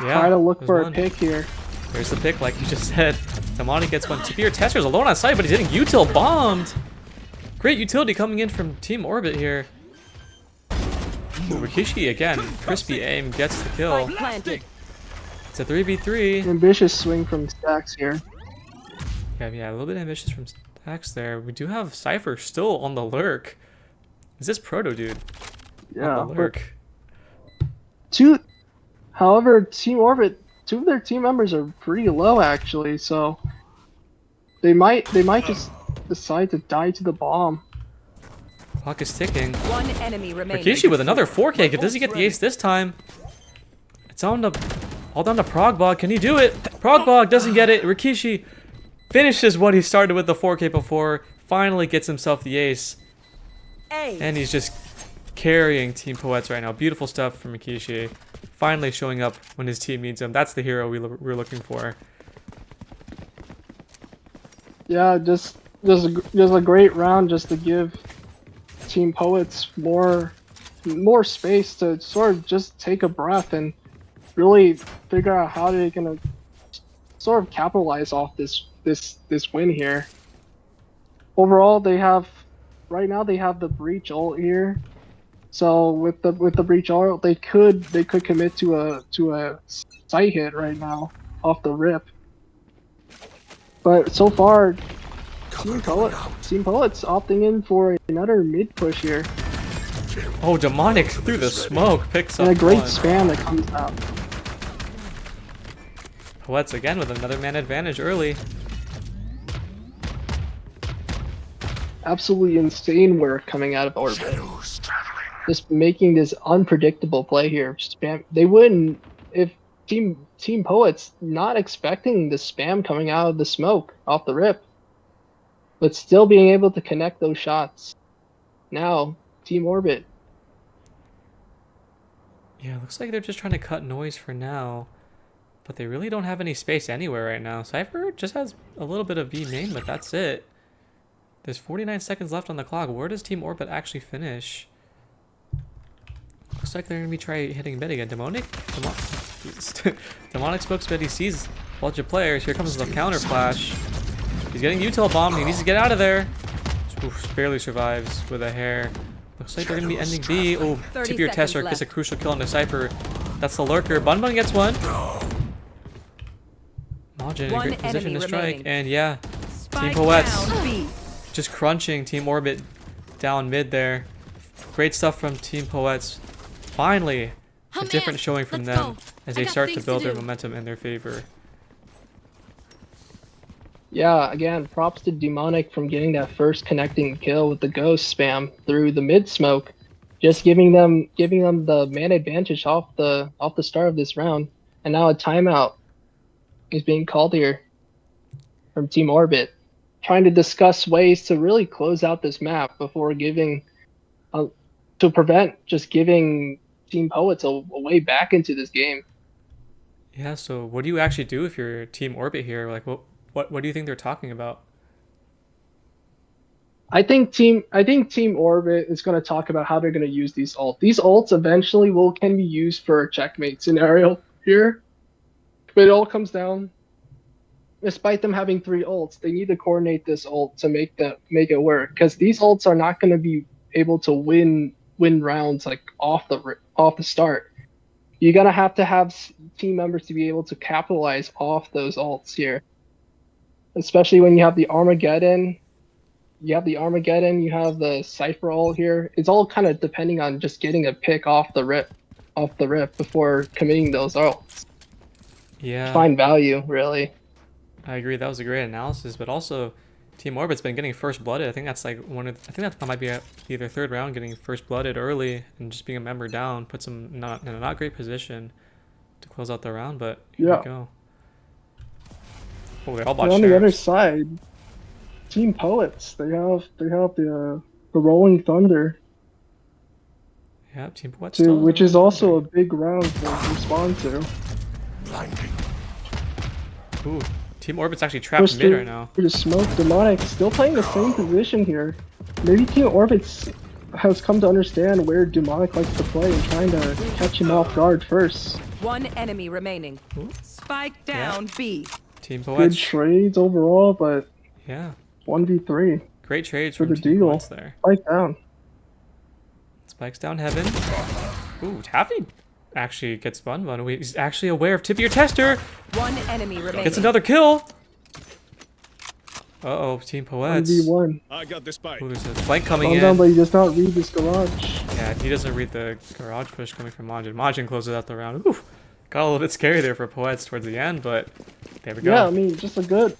Yeah, try to look there's for one. a pick here. There's the pick, like you just said. Damani gets one. Severe Tester's alone on site, but he's getting util bombed. Great utility coming in from Team Orbit here. Ooh, Rikishi again. Crispy aim gets the kill. Spike planted. It's a 3v3. Ambitious swing from Stacks here. Yeah, a little bit ambitious from Stacks there. We do have Cypher still on the lurk. Is this Proto dude? Yeah. On the lurk. However, Team Orbit, 2 of their team members are pretty low actually, so they might just decide to die to the bomb. Clock is ticking. One enemy remaining. Rikishi with another 4K. Does he get the ace this time? It's all down to Progbog. Can he do it? Progbog doesn't get it. Rikishi finishes what he started with the 4K before. Finally gets himself the ace. And he's just carrying Team Poets right now. Beautiful stuff from Rikishi. Finally showing up when his team needs him. That's the hero we're looking for. Yeah, just a great round just to give Team Poets more space to sort of just take a breath and really figure out how they're gonna sort of capitalize off this win here. Overall, right now they have the breach ult here. So with the breach ult, they could commit to a sight hit right now off the rip. But so far, Team Poets opting in for another mid push here. Oh, Demonic through the smoke picks up And a great one. spam that comes out. Poets again with another man advantage early. Absolutely insane work coming out of Orbit. Just making this unpredictable play here. Spam. They wouldn't if Team Poets not expecting the spam coming out of the smoke off the rip, but still being able to connect those shots. Now, Team Orbit. Yeah, looks like they're just trying to cut noise for now. But they really don't have any space anywhere right now. Cypher just has a little bit of B main, but that's it. There's 49 seconds left on the clock. Where does Team Orbit actually finish? Looks like they're going to be trying hitting mid again. Demonic spokes mid. He sees a bunch of players. Here comes the counter flash. He's getting util bomb. He needs to get out of there. Oof, barely survives with a hair. Looks like they're going to be ending B. Oh, 30 tip your seconds tester gets a left. crucial kill on the Cypher. That's the lurker. Bun Bun gets one. Majin in a One great position enemy to strike. remaining. And yeah, Spike Poets. down B. just crunching Team Orbit down mid there. Great stuff from Team Poets. Finally, a I'm different in. showing from Let's them go. as I they got start to things to build their do. momentum in their favor. Yeah, again, props to Demonic from getting that first connecting kill with the ghost spam through the mid smoke, just giving them the man advantage off the start of this round. And now a timeout is being called here from Team Orbit, trying to discuss ways to really close out this map before to prevent just giving Team Poets a way back into this game. Yeah, so what do you actually do if you're Team Orbit here? Like, what do you think they're talking about? I think Team Orbit is going to talk about how they're going to use these ults. These ults eventually can be used for a checkmate scenario here, but it all comes down. Despite them having 3 ults, they need to coordinate this ult to make it work. Because these ults are not going to be able to win rounds like off the start. You're gonna have to have team members to be able to capitalize off those ults here, especially when you have the Armageddon. You have the Cypher ult here. It's all kind of depending on just getting a pick off the rip before committing those ults. Yeah, Find value, really. I agree. That was a great analysis, but also Team Orbit's been getting first blooded. I think that's like I think that might be either third round, getting first blooded early and just being a member down puts them in a not great position to close out the round. But here we go. Oh, they all bought And on the other sheriffs. side, Team Poets. They have the Rolling Thunder, Yeah, Team Poets. too, which is also a big round to respond to. Ooh, Team Orbit's actually trapped mid right now. The smoke, Demonic still playing the same position here. Maybe Team Orbit has come to understand where Demonic likes to play and trying to catch him off guard first. One enemy remaining. Spike down B. Team Good Poets. trades overall, but Yeah, 1v3 great trades for from the Team deal. Poets there. Spike down. Spikes down heaven. Ooh, Taffy actually gets spun. He's actually aware of Tip Your Tester. One enemy remaining. Gets another kill. Uh-oh, Team Poets. 1v1. I got the spike. Ooh, there's a flank coming Calm in. down, but he does not read this garage. Yeah, he doesn't read the garage push coming from Majin. Majin closes out the round. Ooh, got a little bit scary there for Poets towards the end, but there we go. Yeah, I mean, just a good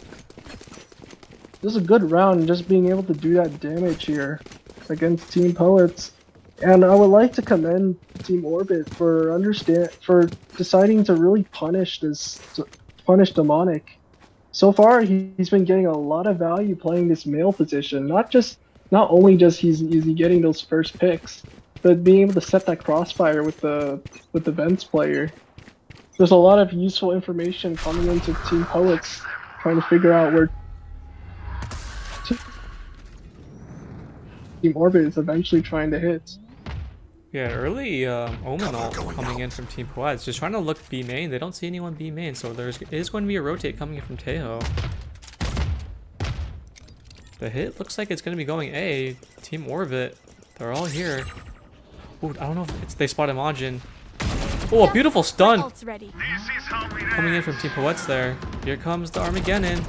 round, and just being able to do that damage here against Team Poets. And I would like to commend Team Orbit for deciding to really punish Demonic. So far, he's been getting a lot of value playing this male position. Not only just is he getting those first picks, but being able to set that crossfire with the Vents player. There's a lot of useful information coming into Team Poets, trying to figure out where Team Orbit is eventually trying to hit. Yeah, early Omenal coming in from Team Poets, just trying to look B main. They don't see anyone B main, so there is going to be a rotate coming in from Teho. The hit looks like it's going to be going A. Team Orbit, they're all here. Ooh, I don't know if they spotted Majin. Oh, a beautiful stun coming in from Team Poets there. Here comes the Armageddon.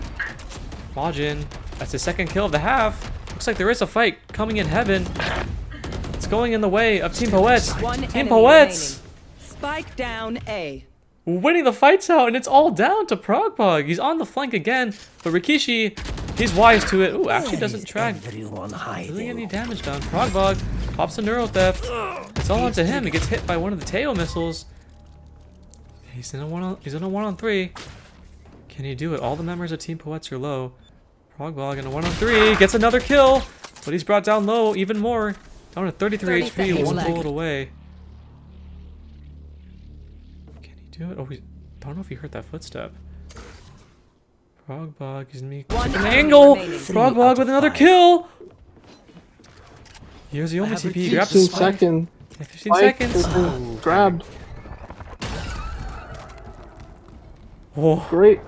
Majin, that's his second kill of the half. Looks like there is a fight coming in heaven. It's going in the way of Team Poets. One Team enemy Poets remaining. Spike down A. winning the fights out, and it's all down to Progbog. He's on the flank again, but Rikishi, he's wise to it. Ooh, actually doesn't track Everyone really hiding. any damage done. Progbog pops a Neuro Theft. It's all onto him. He gets hit by one of the Teo missiles. He's in a 1-on-3. Can he do it? All the members of Team Poets are low. Progbog in a 1-on-3 gets another kill, but he's brought down low even more. Down to 33 HP, seconds one left. bullet away. Can he do it? Oh, don't know if he heard that footstep. Progbog is me. One An enemy angle. remaining. Progbog with another kill. Here's the only have TP. Grabs the 15 spike. seconds. Yeah, 15 Spike seconds. has been grabbed. Oh, Great.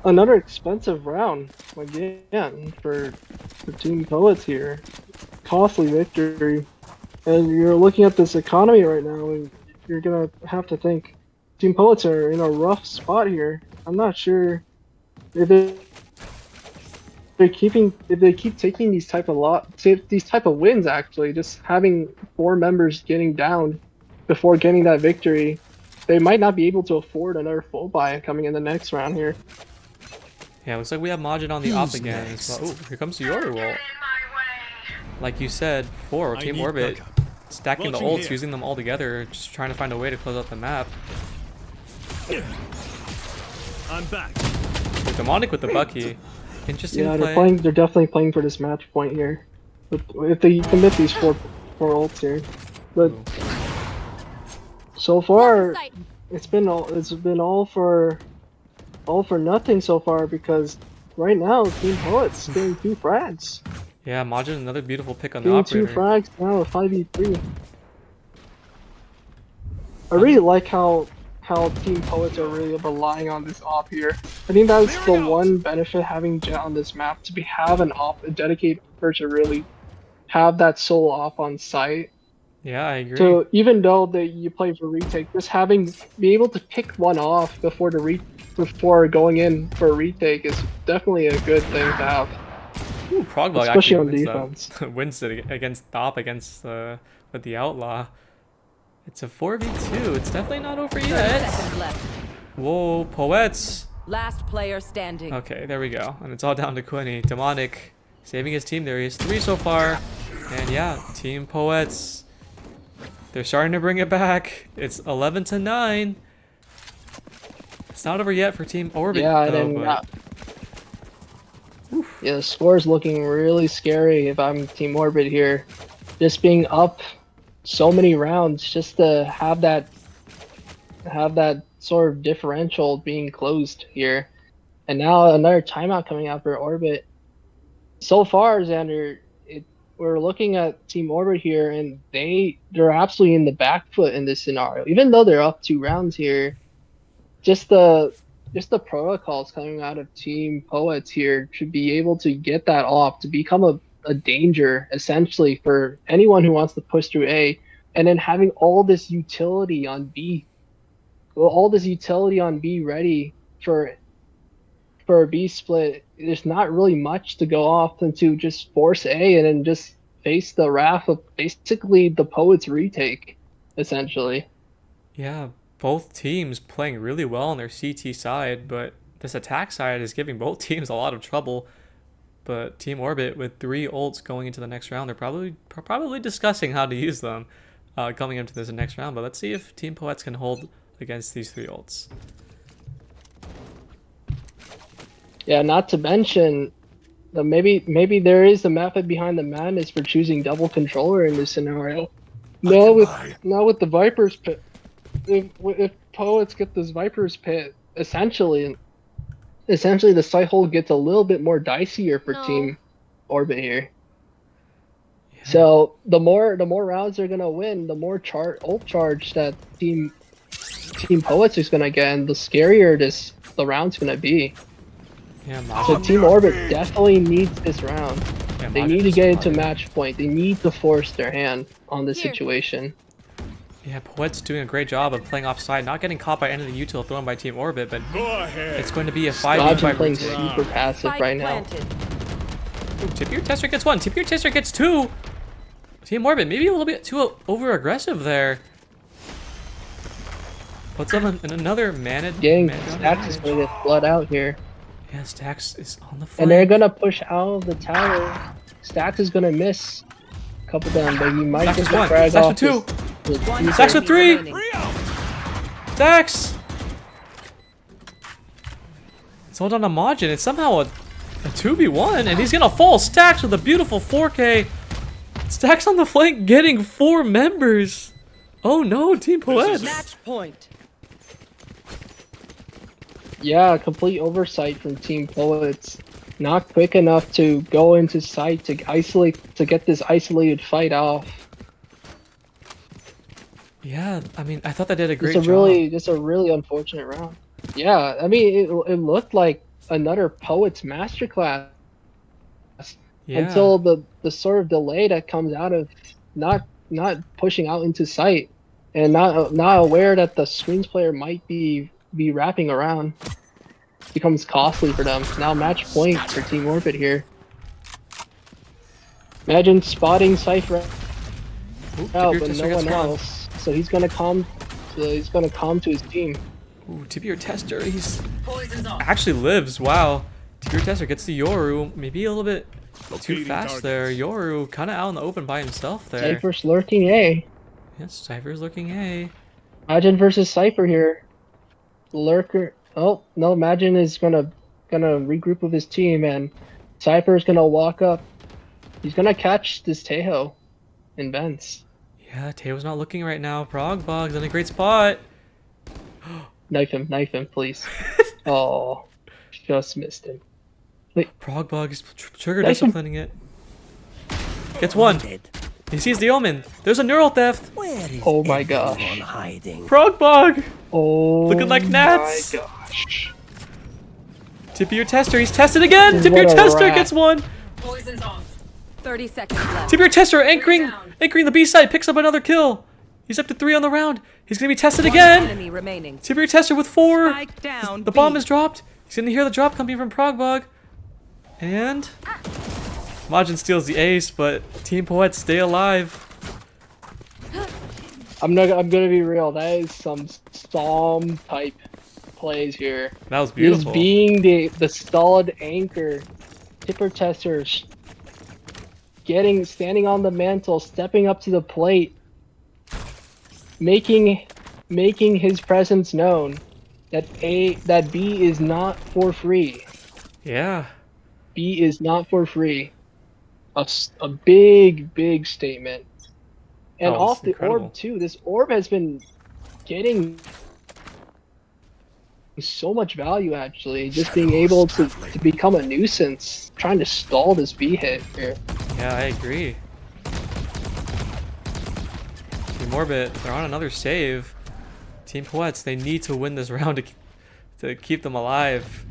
Another expensive round again for Team Poets here. Costly victory. And you're looking at this economy right now, and you're gonna have to think Team Poets are in a rough spot here. I'm not sure if they keep taking these type of wins. Actually, just having 4 members getting down before getting that victory, they might not be able to afford another full buy coming in the next round here. yeah, looks like we have Majin on the op again as well. Ooh, here comes the Yoru roll. Like you said before, I Team need Orbit backup. stacking the Launching ults, here. using them all together, just trying to find a way to close out the map. I'm back. The Demonic with the Bucky. Interesting Yeah, play. they're definitely playing for this match point here. If they commit these four ults here, but so far it's been all for nothing so far, because right now Team Poets getting 2 frags. Yeah, Majin, another beautiful pick on the Getting 2 operator. frags now, a 5v3. I really like how Team Poets are really relying on this op here. I think that's the one benefit having Jet on this map, to have an op, a dedicated operator to really have that solo op on site. Yeah, I agree. So even though you play for retake, just be able to pick one off before going in for a retake is definitely a good thing to have. Ooh, Progbog especially actually on wins, defense. wins it against Thop with the Outlaw. It's a 4v2. It's definitely not over 30 yet. seconds left. Whoa, Poets. Last player standing. Okay, there we go. And it's all down to Quinny. Demonic saving his team there. He has 3 so far. And yeah, Team Poets, they're starting to bring it back. It's 11-9. It's not over yet for Team Orbit, Yeah, though, and then but... yeah, the score's looking really scary if I'm Team Orbit here. Just being up so many rounds, just to have that sort of differential being closed here. And now another timeout coming out for Orbit. So far, Xander, we're looking at Team Orbit here, and they're absolutely in the back foot in this scenario. Even though they're up 2 rounds here, just the protocols coming out of Team Poets here to be able to get that off, to become a danger essentially for anyone who wants to push through A, and then having all this utility on B. Well, all this utility on B ready for a B split. There's not really much to go off than to just force A and then just face the wrath of basically the Poets retake, essentially. Yeah, both teams playing really well on their CT side, but this attack side is giving both teams a lot of trouble. But Team Orbit, with 3 ults going into the next round, they're probably discussing how to use them coming into this next round. But let's see if Team Poets can hold against these 3 ults. Yeah, not to mention that maybe there is a method behind the madness for choosing double controller in this scenario. Now with the Viper's Pit, if Poets get this Viper's Pit, essentially the site hold gets a little bit more dicier for Team Orbit here. Yeah. So the more rounds they're gonna win, the more ult charge that Team Poets is gonna get, and the scarier the round's gonna be. Yeah, so Team Orbit definitely needs this round. Yeah, they need to get into match point. They need to force their hand on this situation. Yeah, Poet's doing a great job of playing offside, not getting caught by any of the util thrown by Team Orbit, but it's going to be a 5v5 playing super passive right now. Ooh, Tip Your Tester gets 1. Tip Your Tester gets 2. Team Orbit maybe a little bit too over-aggressive there. Puts them in another managed. Stacks is going to get blood out here. Yeah, Stacks is on the flank. And they're going to push out of the tower. Stacks is going to miss a couple down, but he might get the frag off. Stacks with 2. Stacks with 3. Stacks. It's all down to Majin. It's somehow a 2v1, and he's going to fall. Stacks with a beautiful 4K. Stacks on the flank getting 4 members. Oh no, Team Poets. Match point. Yeah, complete oversight from Team Poets. Not quick enough to go into site to get this isolated fight off. Yeah, I mean, I thought they did a great job. Just a really unfortunate round. Yeah, I mean, it looked like another Poets masterclass until the sort of delay that comes out of not pushing out into sight and not aware that the screens player might be wrapping around. It becomes costly for them. Now match point for Team Orbit here. Imagine spotting Cypher out, but no one else. So he's gonna come to his team. Ooh, Tip Your Tester, he's actually lives. Wow. Tip Your Tester gets the Yoru, maybe a little bit too fast there. Yoru kind of out in the open by himself there. Cypher's lurking A. Yes, Cypher's lurking A. Majin versus Cypher here. Lurker. Oh no, Majin is gonna regroup with his team, and Cypher's gonna walk up. He's gonna catch this Teho in vents. Yeah, Teho's not looking right now. Progbog's in a great spot. Knife him, please. Oh, just missed him. Wait. Progbog is trigger disciplining it. Gets 1. He sees the omen. There's a neural theft. Oh my gosh. Progbog. Oh. Looking like gnats. My gosh. Tip Your Tester. He's tested again. Tip Your Tester gets 1. Poison's off. 30 seconds left. Tip Your Tester anchoring the B side. Picks up another kill. He's up to 3 on the round. He's gonna be tested again. Enemy remaining. Tip Your Tester with 4. Spike down, the bomb is dropped. He's gonna hear the drop coming from Progbog. And Majin steals the ace, but Team Poets stay alive. I'm gonna be real. That is some Psalm type plays here. That was beautiful. Just being the solid anchor. Tipper Tester standing on the mantle, stepping up to the plate, making his presence known that B is not for free. Yeah. B is not for free. A big statement. And Oh, it's off the incredible. orb too. This orb has been getting so much value actually. Just being able to become a nuisance, trying to stall this B hit here. Yeah, I agree. Team Orbit, they're on another save. Team Poets, they need to win this round to keep them alive.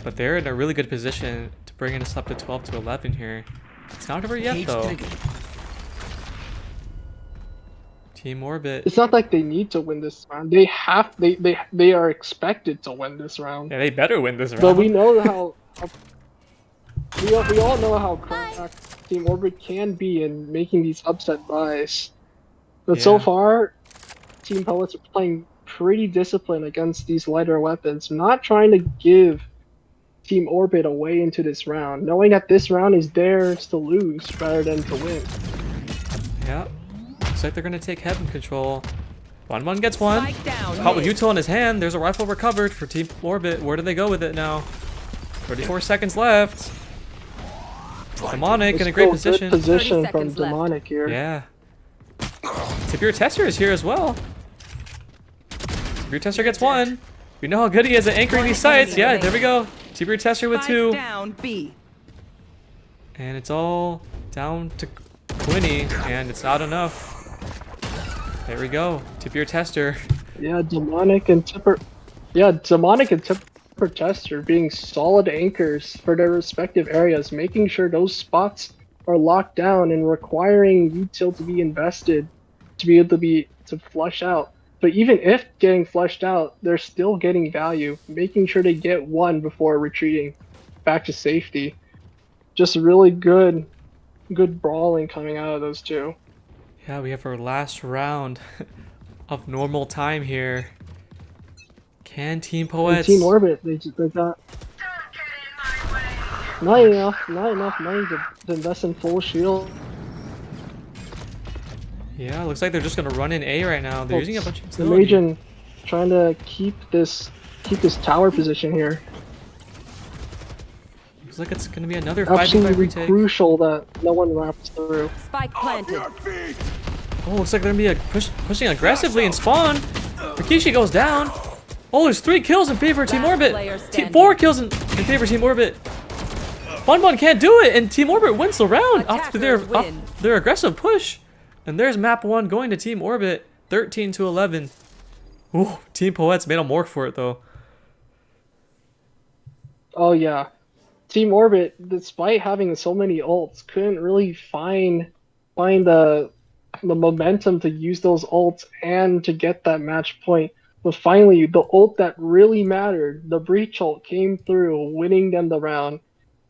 But they're in a really good position to bring us up to 12 to 11 here. It's not over yet Cage though. triggered. Team Orbit. It's not like they need to win this round. They are expected to win this round. Yeah, they better win this round. But we know we all know how cracked Team Orbit can be in making these upset buys. But so Yeah. far, Team Poets are playing pretty disciplined against these lighter weapons, not trying to give Team Orbit away into this round, knowing that this round is theirs to lose rather than to win. Yeah. Looks like they're gonna take heaven control. 1-1 gets one. Spike down. Caught with mid. Util in his hand. There's a rifle recovered for Team Orbit. Where do they go with it now? 34 seconds left. Demonic in a great Still position. Good position 30 from seconds left. Demonic here. Yeah. Tibir Tester is here as well. Tibir Tester gets one. We know how good he is at anchoring these sites. Yeah, there we go. Tibir Tester with Spike two. down B. And it's all down to Quinny, and it's not enough. There we go. Tibir Tester. Yeah, Demonic and Tipper Tester being solid anchors for their respective areas, making sure those spots are locked down and requiring util to be invested to be able to flush out. But even if getting flushed out, they're still getting value, making sure they get one before retreating back to safety. Just really good brawling coming out of those two. Yeah, we have our last round of normal time here. Can Team And Poets... Team Orbit, they got not enough money to invest in full shield. Yeah, looks like they're just gonna run in A right now. They're using a bunch of The utility. Magian trying to keep this tower position here. Looks like it's gonna be another 5v5 Absolutely retake. crucial that no one wraps through. Spike planted. Oh, looks like they're gonna be pushing aggressively in spawn. Rikishi goes down. Oh, there's 3 kills in favor of Team Last Orbit. player standing. 4 kills in favor of Team Orbit. 1-1 can't do it, and Team Orbit wins the round after Attackers win. their aggressive push. And there's map 1 going to Team Orbit, 13 to 11. Ooh, Team Poets made them work for it though. Oh yeah, Team Orbit, despite having so many ults, couldn't really find the momentum to use those ults and to get that match point. But finally, the ult that really mattered, the breach ult, came through, winning them the round,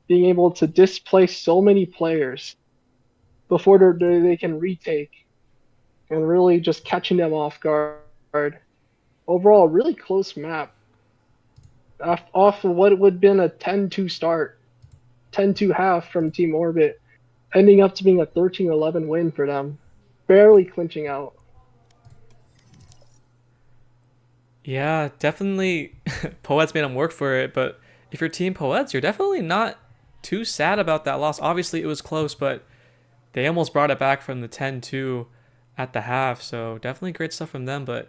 being able to displace so many players before they can retake, and really just catching them off guard. Overall, a really close map. Off of what would have been a 10-2 start, 10-2 half from Team Orbit, ending up to being a 13-11 win for them, barely clinching out. Yeah, definitely Poets made them work for it, but if you're Team Poets, you're definitely not too sad about that loss. Obviously, it was close, but they almost brought it back from the 10-2 at the half, so definitely great stuff from them, but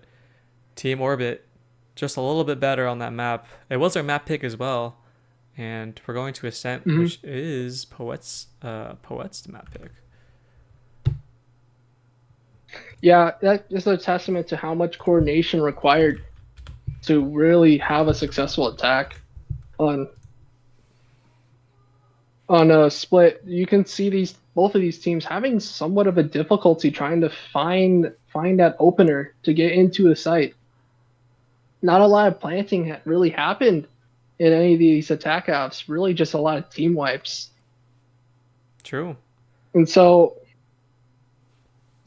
Team Orbit just a little bit better on that map. It was our map pick as well, and we're going to Ascent, which is Poets map pick. Yeah, that is a testament to how much coordination required to really have a successful attack on a split. You can see both of these teams having somewhat of a difficulty trying to find that opener to get into a site. Not a lot of planting really happened in any of these attack apps. Really, just a lot of team wipes. True. And so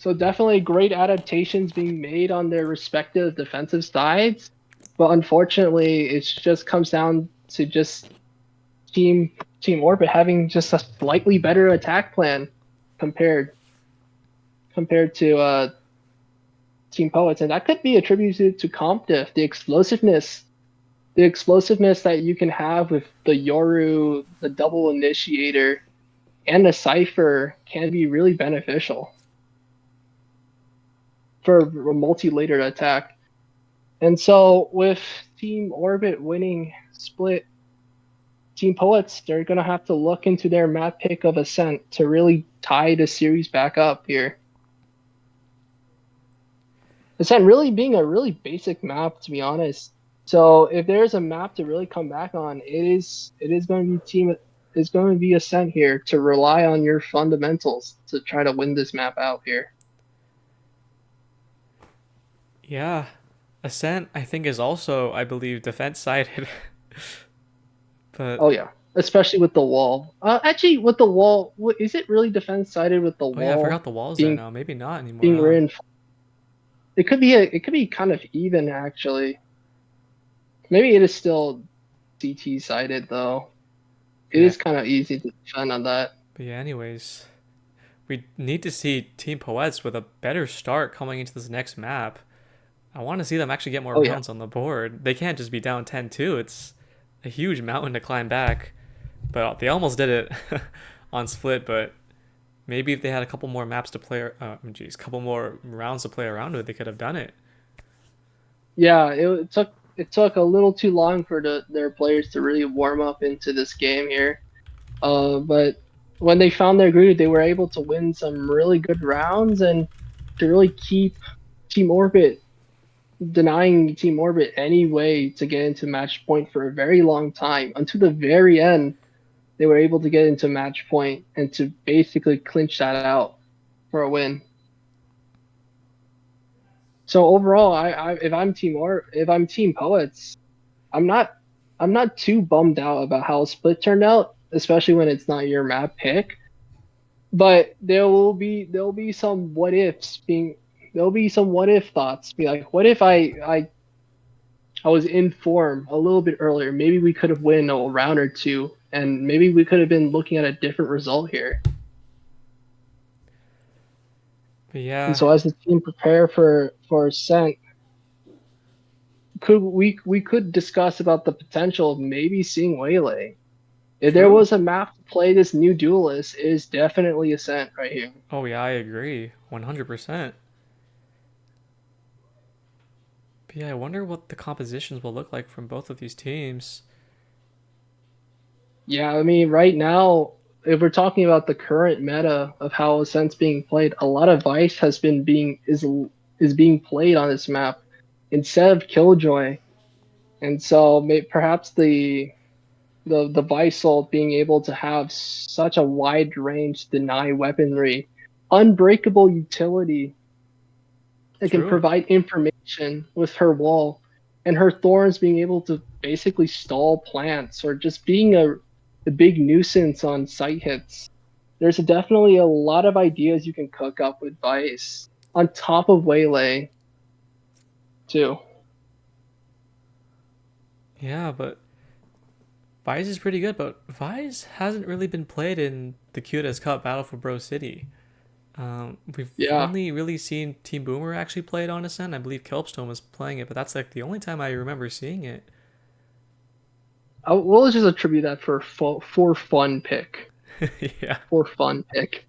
definitely great adaptations being made on their respective defensive sides, but unfortunately, it just comes down to just Team Orbit having just a slightly better attack plan compared to Team Poets, and that could be attributed to comp diff, the explosiveness that you can have with the Yoru, the double initiator, and the Cypher can be really beneficial for a multi-layered attack. And so with Team Orbit winning split, Team Poets, they're going to have to look into their map pick of Ascent to really tie the series back up here. Ascent really being a really basic map, to be honest. So if there's a map to really come back on, it is going to be Ascent here to rely on your fundamentals to try to win this map out here. Yeah, Ascent I think is also, I believe, defense sided. But Oh yeah, especially with the wall. Actually, with the wall, is it really defense sided with the oh wall? yeah, I forgot the walls there now. Maybe not anymore. Being Huh? reinforced. It could be kind of even actually. Maybe it is still CT sided though. It Yeah. is kind of easy to defend on that. But yeah, anyways, we need to see Team Poets with a better start coming into this next map. I want to see them actually get more Oh, yeah. rounds on the board. They can't just be down 10-2. It's a huge mountain to climb back. But they almost did it on split, but maybe if they had a couple more maps to play, couple more rounds to play around with, they could have done it. Yeah, it took a little too long for their players to really warm up into this game here. But when they found their groove, they were able to win some really good rounds and to really keep denying Team Orbit any way to get into match point for a very long time. Until the very end, they were able to get into match point and to basically clinch that out for a win. So overall, if I'm Team Poets, I'm not too bummed out about how Split turned out, especially when it's not your map pick. But there'll be some what ifs being there'll be some what if thoughts. Be like, what if I was in form a little bit earlier? Maybe we could have won a round or two, and maybe we could have been looking at a different result here. But yeah. And so as the team prepare for Ascent, we could discuss about the potential of maybe seeing Waylay. If there was a map to play this new duelist, it is definitely Ascent right here. Oh yeah, I agree, 100%. But yeah, I wonder what the compositions will look like from both of these teams. Yeah, I mean, right now, if we're talking about the current meta of how Ascent's being played, a lot of Vice is being played on this map instead of Killjoy, and so perhaps the Vice ult being able to have such a wide range deny weaponry, unbreakable utility that can provide information with her wall, and her thorns being able to basically stall plants or just being a big nuisance on site hits. There's definitely a lot of ideas you can cook up with Vice on top of Waylay too. Yeah, but Vice is pretty good, but Vice hasn't really been played in the Cuteas Cup Battle for Bro City. We've only really seen Team Boomer actually play it on Ascent. I believe Kelpstone was playing it, but that's like the only time I remember seeing it. We'll just attribute that for fun pick. Yeah. For fun pick.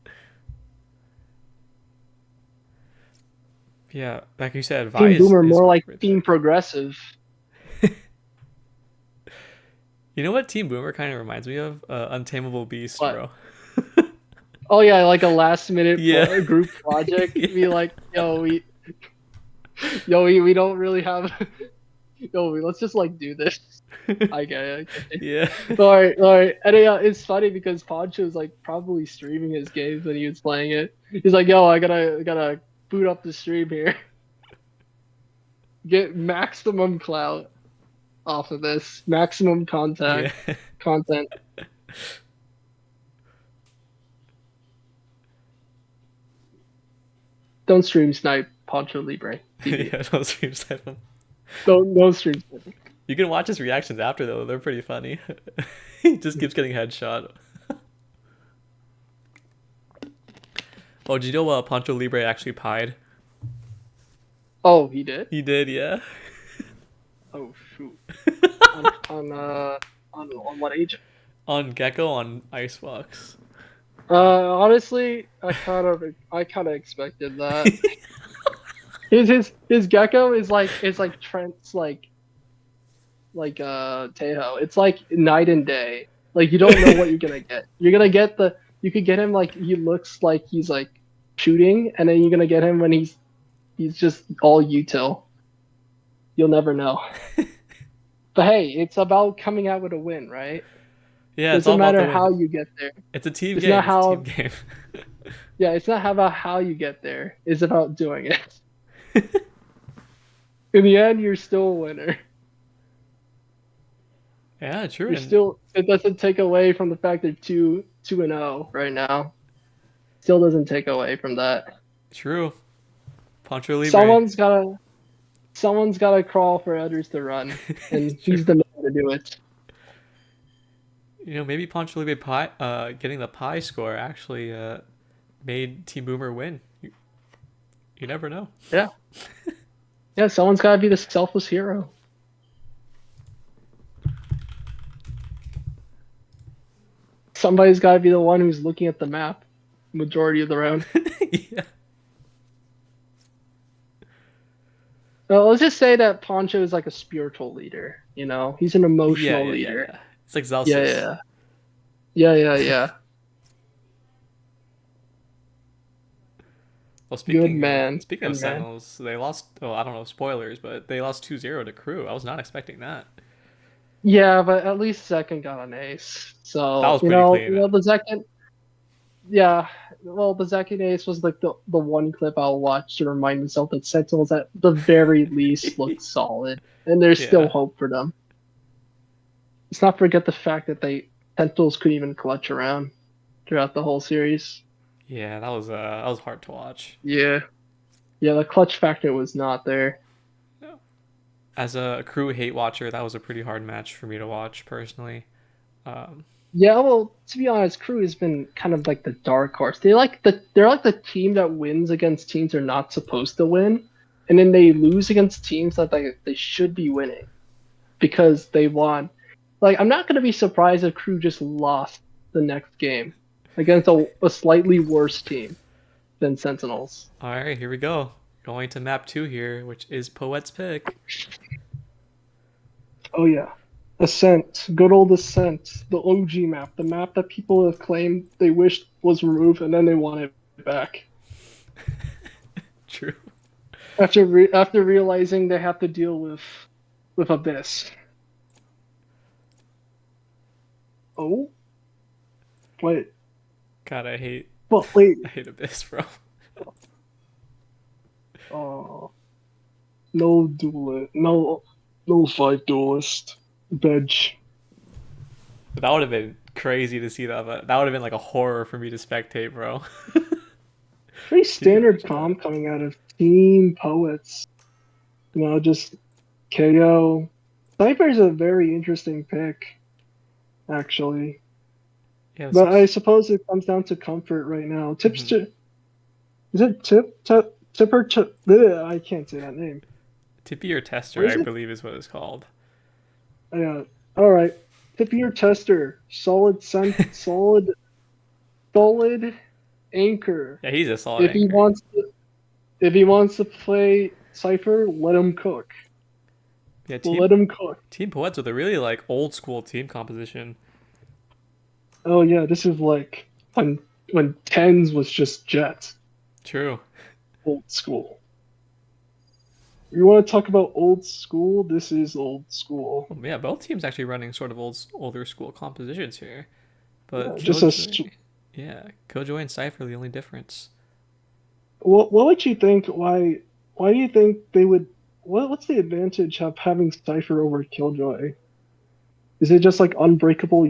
Yeah, like you said, Team Boomer more like Team Progressive. You know what Team Boomer kind of reminds me of? Untamable Beast, what? Bro. Oh yeah, like a last minute group project. Yeah. Be like, we don't really have. Let's just like do this. I get it. Yeah. All right. And it's funny because Poncho was like probably streaming his games when he was playing it. He's like, I gotta boot up the stream here. Get maximum clout off of this. Maximum content. Don't stream snipe Poncho Libre. Yeah, don't stream snipe him. Don't stream snipe him. You can watch his reactions after though; they're pretty funny. He just keeps getting headshot. Oh, did you know Pancho Libre actually pied? Oh, he did? He did, yeah. Oh shoot. On what agent? On Gecko on Icebox. Honestly, I kind of expected that. His gecko is like Trent's Tejo. It's like night and day. Like you don't know what you're gonna get. You're gonna get you could get him like he looks like he's like shooting, and then you're gonna get him when he's just all util. You'll never know. But hey, it's about coming out with a win, right? Yeah, it's all Doesn't about matter the how win. you get there. It's a team It's game. not It's how. a team game. Yeah, it's not about how you get there. It's about doing it. In the end, you're still a winner. Yeah, true. You're And still. It doesn't take away from the fact they're 2-0 right now. Still doesn't take away from that. true. Pancho Libre. Someone's gotta crawl for others to run, and True. he's the man to do it. You know, maybe Pancho Libre pie, getting the pie score actually made Team Boomer win. You never know. Yeah. Yeah, someone's gotta be the selfless hero. Somebody's gotta be the one who's looking at the map majority of the round. Yeah. Well, let's just say that Poncho is like a spiritual leader. You know, he's an emotional leader. Yeah. It's like Celsius. Yeah. Well, speaking Good man. Speaking of Good man. Sentinels, they lost. Oh, I don't know, spoilers, but they lost 2-0 to Crew. I was not expecting that. Yeah, but at least Second got an ace. So That was pretty clean. the second. Yeah, well, the second ace was like the one clip I'll watch to remind myself that Sentinels at the very least look solid, and there's still Yeah. hope for them. Let's not forget the fact that Sentinels couldn't even clutch around throughout the whole series. Yeah, that was hard to watch. Yeah, the clutch factor was not there. As a Crew hate watcher, that was a pretty hard match for me to watch personally. Yeah, well, to be honest, Crew has been kind of like the dark horse. They're like the team that wins against teams they're not supposed to win, and then they lose against teams that they should be winning because they won. Like, I'm not gonna be surprised if Crew just lost the next game against a slightly worse team than Sentinels. All right, here we go. Going to map 2 here, which is Poet's pick. Oh yeah, Ascent, good old Ascent, the OG map, the map that people have claimed they wished was removed and then they want it back True. after realizing they have to deal with Abyss. Oh, wait. God, I hate Wait. Abyss, bro. Oh, no duelist. No 5 duelist. Bench. That would have been crazy to see that. But that would have been like a horror for me to spectate, bro. Pretty standard comp coming out of Team Poets. You know, just KO. Sniper's a very interesting pick, actually. Yeah, But I suppose it comes down to comfort right now. Tipster. Is it Tipper? I can't say that name. Tippy or Tester, What is I it? believe is what it's called. Yeah. All right. Tippy or Tester. Solid anchor. Yeah, he's a solid If he anchor. wants to play Cypher, let him cook. Yeah, Let him cook. Team Poets with a really like old school team composition. Oh yeah, this is like when tens was just Jets. True. Old school. You want to talk about old school? This is old school. Yeah, both teams actually running sort of older school compositions here. But Just Killjoy and Cypher are the only difference. what would you think? Why do you think they would? What's the advantage of having Cypher over Killjoy? Is it just like unbreakable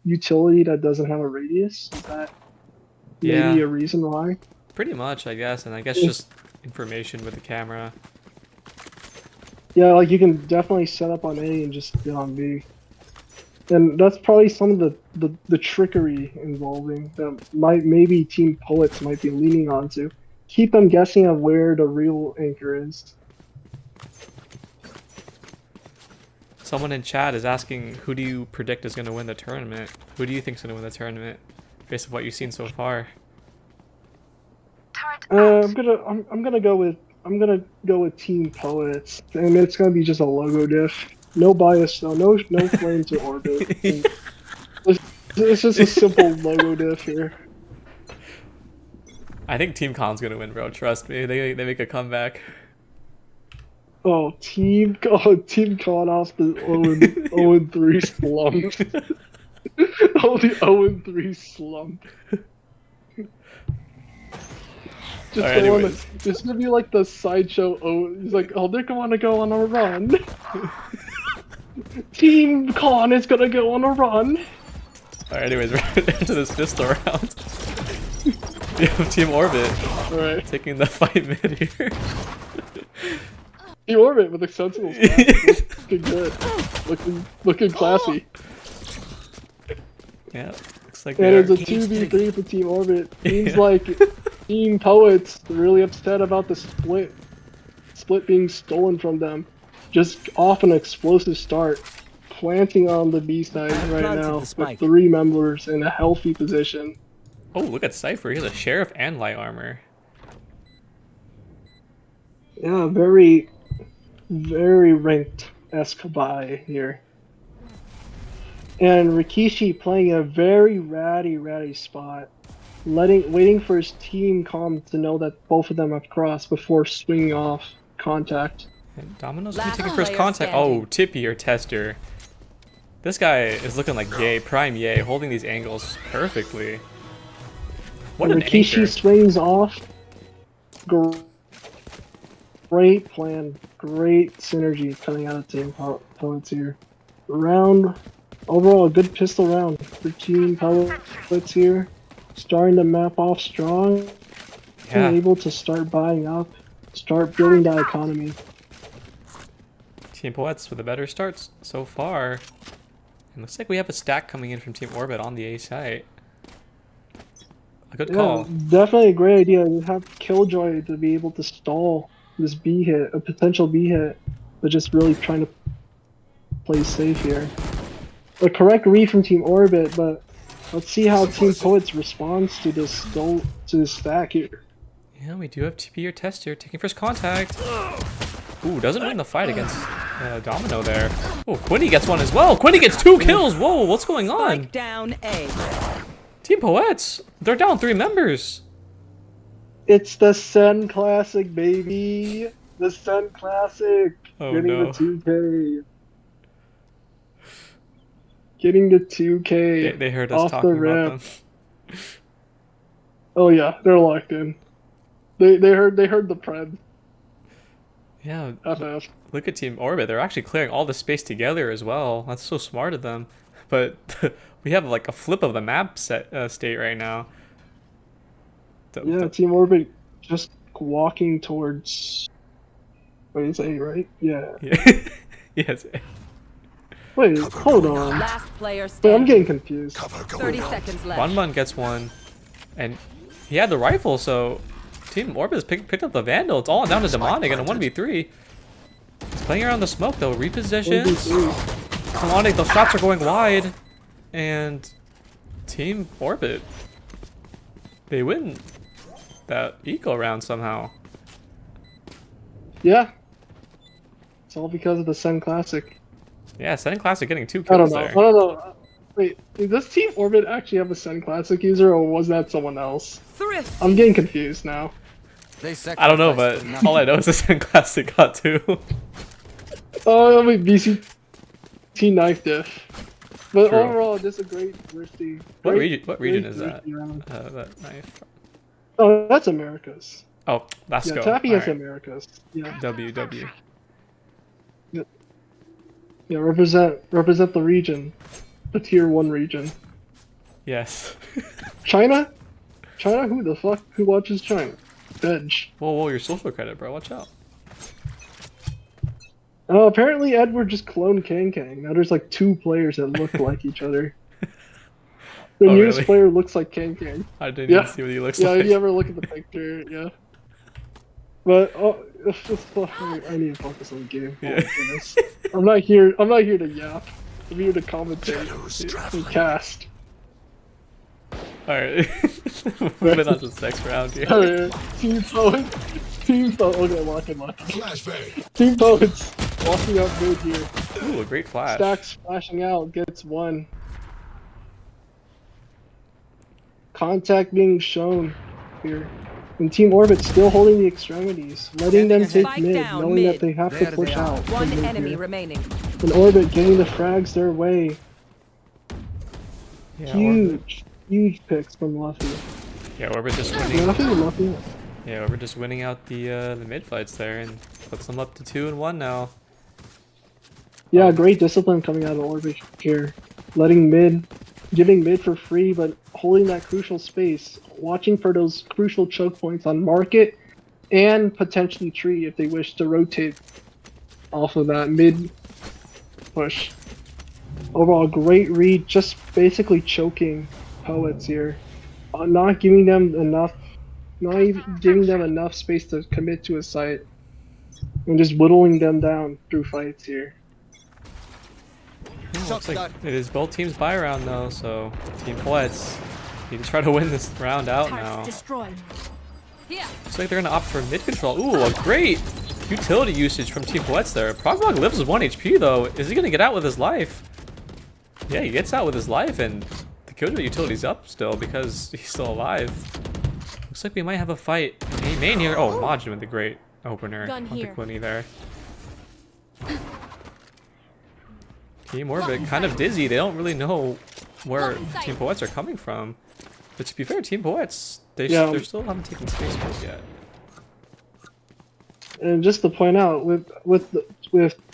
utility that doesn't have a radius? Is that maybe a reason why? Pretty much, I guess, and I guess just information with the camera. Yeah, like you can definitely set up on A and just get on B. And that's probably some of the trickery involving that maybe Team Poets might be leaning on to keep them guessing of where the real anchor is. Someone in chat is asking, who do you predict is going to win the tournament? Who do you think is going to win the tournament based on what you've seen so far? I'm gonna go with Team Poets, and it's gonna be just a logo diff. No bias though. No flame to orbit. And it's just a simple logo diff here. I think Team Con's going to win, bro. Trust me. They make a comeback. Oh, Team Con off the 0-3 slump. Oh, the 0-3 slump. Just Alright, anyways. This gonna be like the sideshow. Oh, he's like, oh, they're gonna go on a run. Team Con is gonna go on a run. Alright, anyways, we're into this pistol round. We have Team Orbit taking the fight mid here. Team Orbit with a sensible spot. Looking good. Looking classy. Yeah, looks like and it's a 2v3 for Team Orbit. Seems like Team Poets really upset about the split being stolen from them. Just off an explosive start, planting on the B side right now with 3 members in a healthy position. Oh, look at Cypher. He has a Sheriff and light armor. Yeah, very ranked-esque buy here. And Rikishi playing a very ratty spot, waiting for his team comm to know that both of them have crossed before swinging off contact. And Domino's gonna be taking first contact. Oh, Tippy or Tester. This guy is looking like Ye, prime Ye, holding these angles perfectly. What an Rikishi anchor. swings off. Great plan, great synergy coming out of Team Poets here. Overall, a good pistol round for Team Poets here. Starting to map off strong. Yeah. And able to start buying up, start building that economy. Team Poets with the better starts so far. And looks like we have a stack coming in from Team Orbit on the A site. A good call. Definitely a great idea to have Killjoy to be able to stall this B hit, a potential B hit, but just really trying to play safe here. A correct read from Team Orbit, but let's see how Team Poets responds to this stack here. Yeah, we do have TP or Tester taking first contact. Ooh, doesn't win the fight against Domino there. Oh, Quinny gets one as well. Quinny gets 2 kills. Whoa, what's going on? Spike down A. Team Poets, they're down 3 members. It's the Sen Classic, baby. The Sen Classic. Oh, Getting no. the 2K. Getting the 2K. They heard us off talking the rip. about them. Oh yeah, they're locked in. They heard the pred. Yeah, FF. look at Team Orbit. They're actually clearing all the space together as well. That's so smart of them. But we have like a flip of the map state right now. Yeah, Team Orbit just walking towards. Wait, it's A, right? Yeah. Yes. Wait, hold on. Last player Wait, standing. I'm getting confused. 30 seconds left. Banban gets one, and he had the rifle, so Team Orbit has picked up the Vandal. It's all down to Demonic and a 1v3. He's playing around the smoke though. Repositions. Demonic, those shots are going wide, and Team Orbit, they win that eco round somehow. Yeah. It's all because of the Sen Classic. Yeah, Sen Classic getting 2 I don't kills know. there. I don't know. Wait, does Team Orbit actually have a Sen Classic user, or was that someone else? Thrift. I'm getting confused now. I don't know, but all I know is the Sen Classic got 2. Oh, wait, BCT knife diff. But True. overall, just a great thirsty. What region is that? thirsty round. That knife. Oh, that's Americas. Oh, let's Yeah, go. Tappy has Alright. Americas. Yeah. WW. Yeah, represent the region. The tier 1 region. Yes. China? China? Who the fuck? Who watches China? Bench. Whoa, your social credit, bro. Watch out. Oh, apparently Edward just cloned Kang Kang. Now there's like 2 players that look like each other. The Oh, newest really? player looks like Kang Kang. I didn't Yeah. even see what he looks Yeah, like. if you ever look at the picture, yeah. But I need to focus on the game. Oh Yeah. my goodness. I'm not here to yap. I'm here to commentate and cast. Alright. Moving on to the next round here. Alright, Team Poets. Okay, lock him. Team Poets walking up mid here. Ooh, a great flash. Stacks flashing out, gets 1. Contact being shown here. And Team Orbit still holding the extremities, letting them take Spike mid, down, knowing mid. that they have to There push they are. out. from One mid enemy here. remaining. And Orbit getting the frags their way. Yeah, Orbit. Huge picks from Luffy. Yeah, Orbit just winning. Luffy. Yeah, Orbit just winning out the mid fights there and puts them up to 2-1 now. Yeah, great discipline coming out of Orbit here. Giving mid for free, but holding that crucial space. Watching for those crucial choke points on market and potentially tree if they wish to rotate off of that mid push. Overall, great read, just basically choking Poets here. Not giving them enough space to commit to a site. And just whittling them down through fights here. Looks like it is both teams buy round though, so Team Poets need to try to win this round out now. destroyed. Looks like they're gonna opt for mid control. Ooh, a great utility usage from Team Poets there. Progbog lives with 1 HP though. Is he gonna get out with his life? Yeah, he gets out with his life, and the Killjoy utility's up still because he's still alive. Looks like we might have a fight. A main here. Oh, Majin with the great opener Gun on the here. Quinny there. Team Orbit kind of dizzy. They don't really know where Team Poets are coming from. But to be fair, Team Poets, they still haven't taken space kills yet. And just to point out, with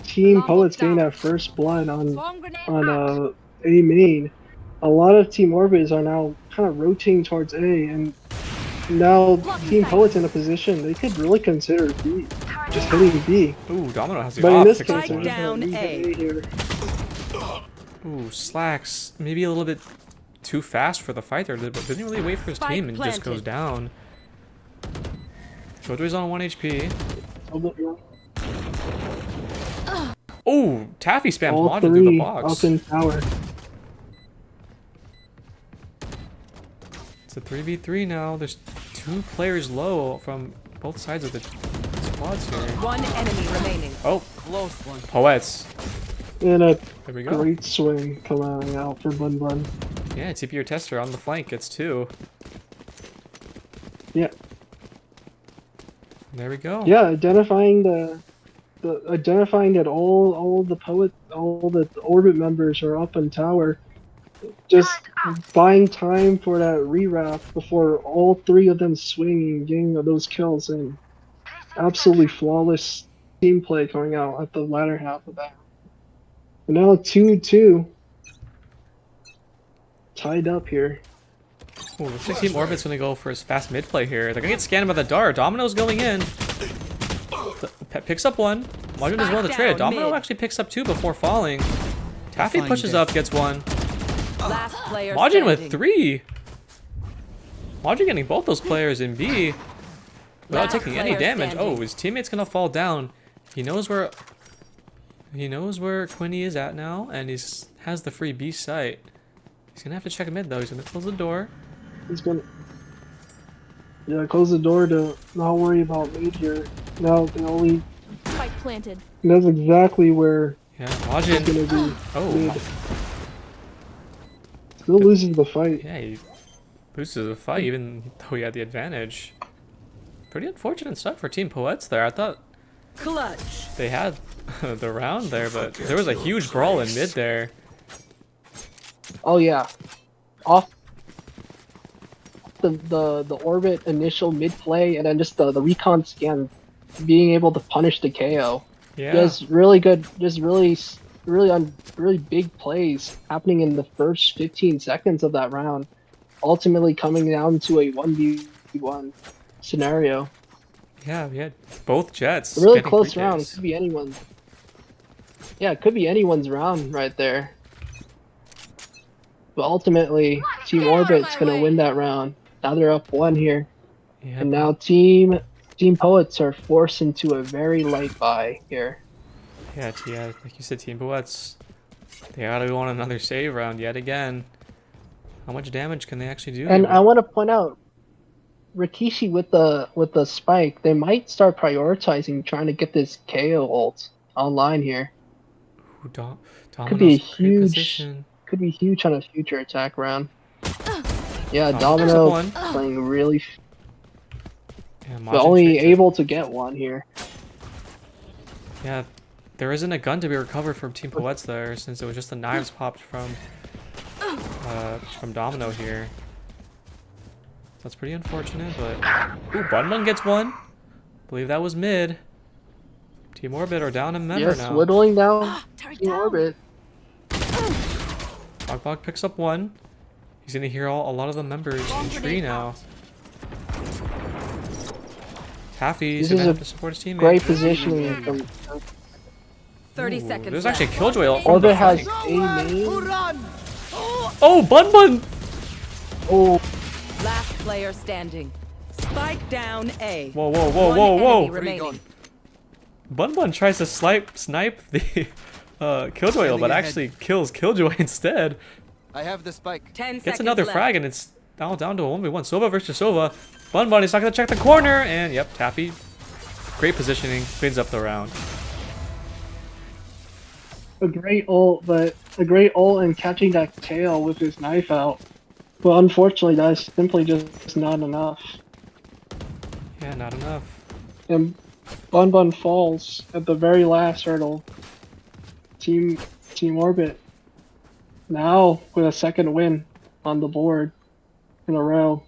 Team Poets getting that first blood on A main, a lot of Team Orbits are now kind of rotating towards A, and now Team Poets in a position they could really consider B, just hitting B. Ooh, Domino has the But in off. this 60 case, points. they're just gonna leave A here. Ooh, Slacks. Maybe a little bit too fast for the fight there, but didn't really wait for his team and just goes down. Killjoy's on 1 HP. Oh, Taffy spams All Majin through the three box. up in tower. It's a 3v3 now. There's 2 players low from both sides of the squads here. One enemy remaining. Oh, Close one. Poets. And a There we go. great swing coming out for Bun Bun. Yeah, TP tester on the flank gets 2. Yeah. There we go. Yeah, identifying identifying that all the Orbit members are up in tower. Just buying time for that rewrap before all 3 of them swing and getting those kills in. Absolutely flawless team play coming out at the latter half of that. And now 2-2. Tied up here. Ooh, looks like Team Orbit's gonna go for his fast mid play here. They're gonna get scanned by the dart. Domino's going in. Picks up 1. Majin does well to trade. Domino actually picks up 2 before falling. Taffy pushes up, gets 1. Last player Majin with standing. 3. Majin getting both those players in B without Last taking any player damage. standing. Oh, his teammate's gonna fall down. He knows where Quinny is at now, and has the free B site. He's gonna have to check mid though. He's gonna close the door. He's gonna close the door to not worry about mid here. Now the only Spike planted. that's exactly where Yeah, it's Majin. gonna be. Oh, Mid. Still loses the fight. yeah, he loses the fight even though he had the advantage. Pretty unfortunate stuff for Team Poets there. I thought Clutch. they had the round there, but there was a huge brawl in mid there. Oh yeah, off the orbit initial mid play, and then just the recon scan, being able to punish the KO. Yeah. Just really good, just really big plays happening in the first 15 seconds of that round, ultimately coming down to a 1v1 scenario. Yeah, we had both Jets. A really getting close free round. kicks. Could be anyone. Yeah, it could be anyone's round right there. But ultimately, Team Orbit's gonna win that round. Now they're up 1 here. Yeah, And now Team Poets are forced into a very light buy here. yeah, like you said, Team Poets. They gotta go on another save round yet again. How much damage can they actually do? And here? I want to point out, Rikishi with the spike, they might start prioritizing trying to get this KO ult online here. Ooh, Could be a Domino's great huge, position. could be huge on a future attack round. Yeah, Picks up Domino one. playing really, Yeah, but Majin only traded. able to get one here. Yeah, there isn't a gun to be recovered from Team Poets there, since it was just the knives popped from Domino here. That's pretty unfortunate, but ooh, Bunbun gets one. Believe that was mid. Team Orbit are down a member Yes, now. whittling down Turret Team down. Orbit. Bogbog picks up one. He's gonna hear a lot of the members in tree now. Taffy's This gonna is have a to support his teammate. Great positioning from 30 Ooh, seconds there's left. actually a Killjoy on Orbit the has flank. a main. Oh, Bunbun! Oh, Last player standing. Spike down A. Whoa, whoa, whoa, One whoa, enemy whoa! remaining. Bunbun tries to snipe the Killjoy, but actually kills Killjoy instead. I have the spike. 10 seconds Gets another left. frag, and it's down to a 1v1. Sova versus Sova. Bunbun is not gonna check the corner, and yep, Taffy. Great positioning, cleans up the round. a great ult and catching that tail with his knife out. But unfortunately, that's simply just not enough. Yeah, not enough. And Bun falls at the very last hurdle. Team Orbit now with a second win on the board in a row.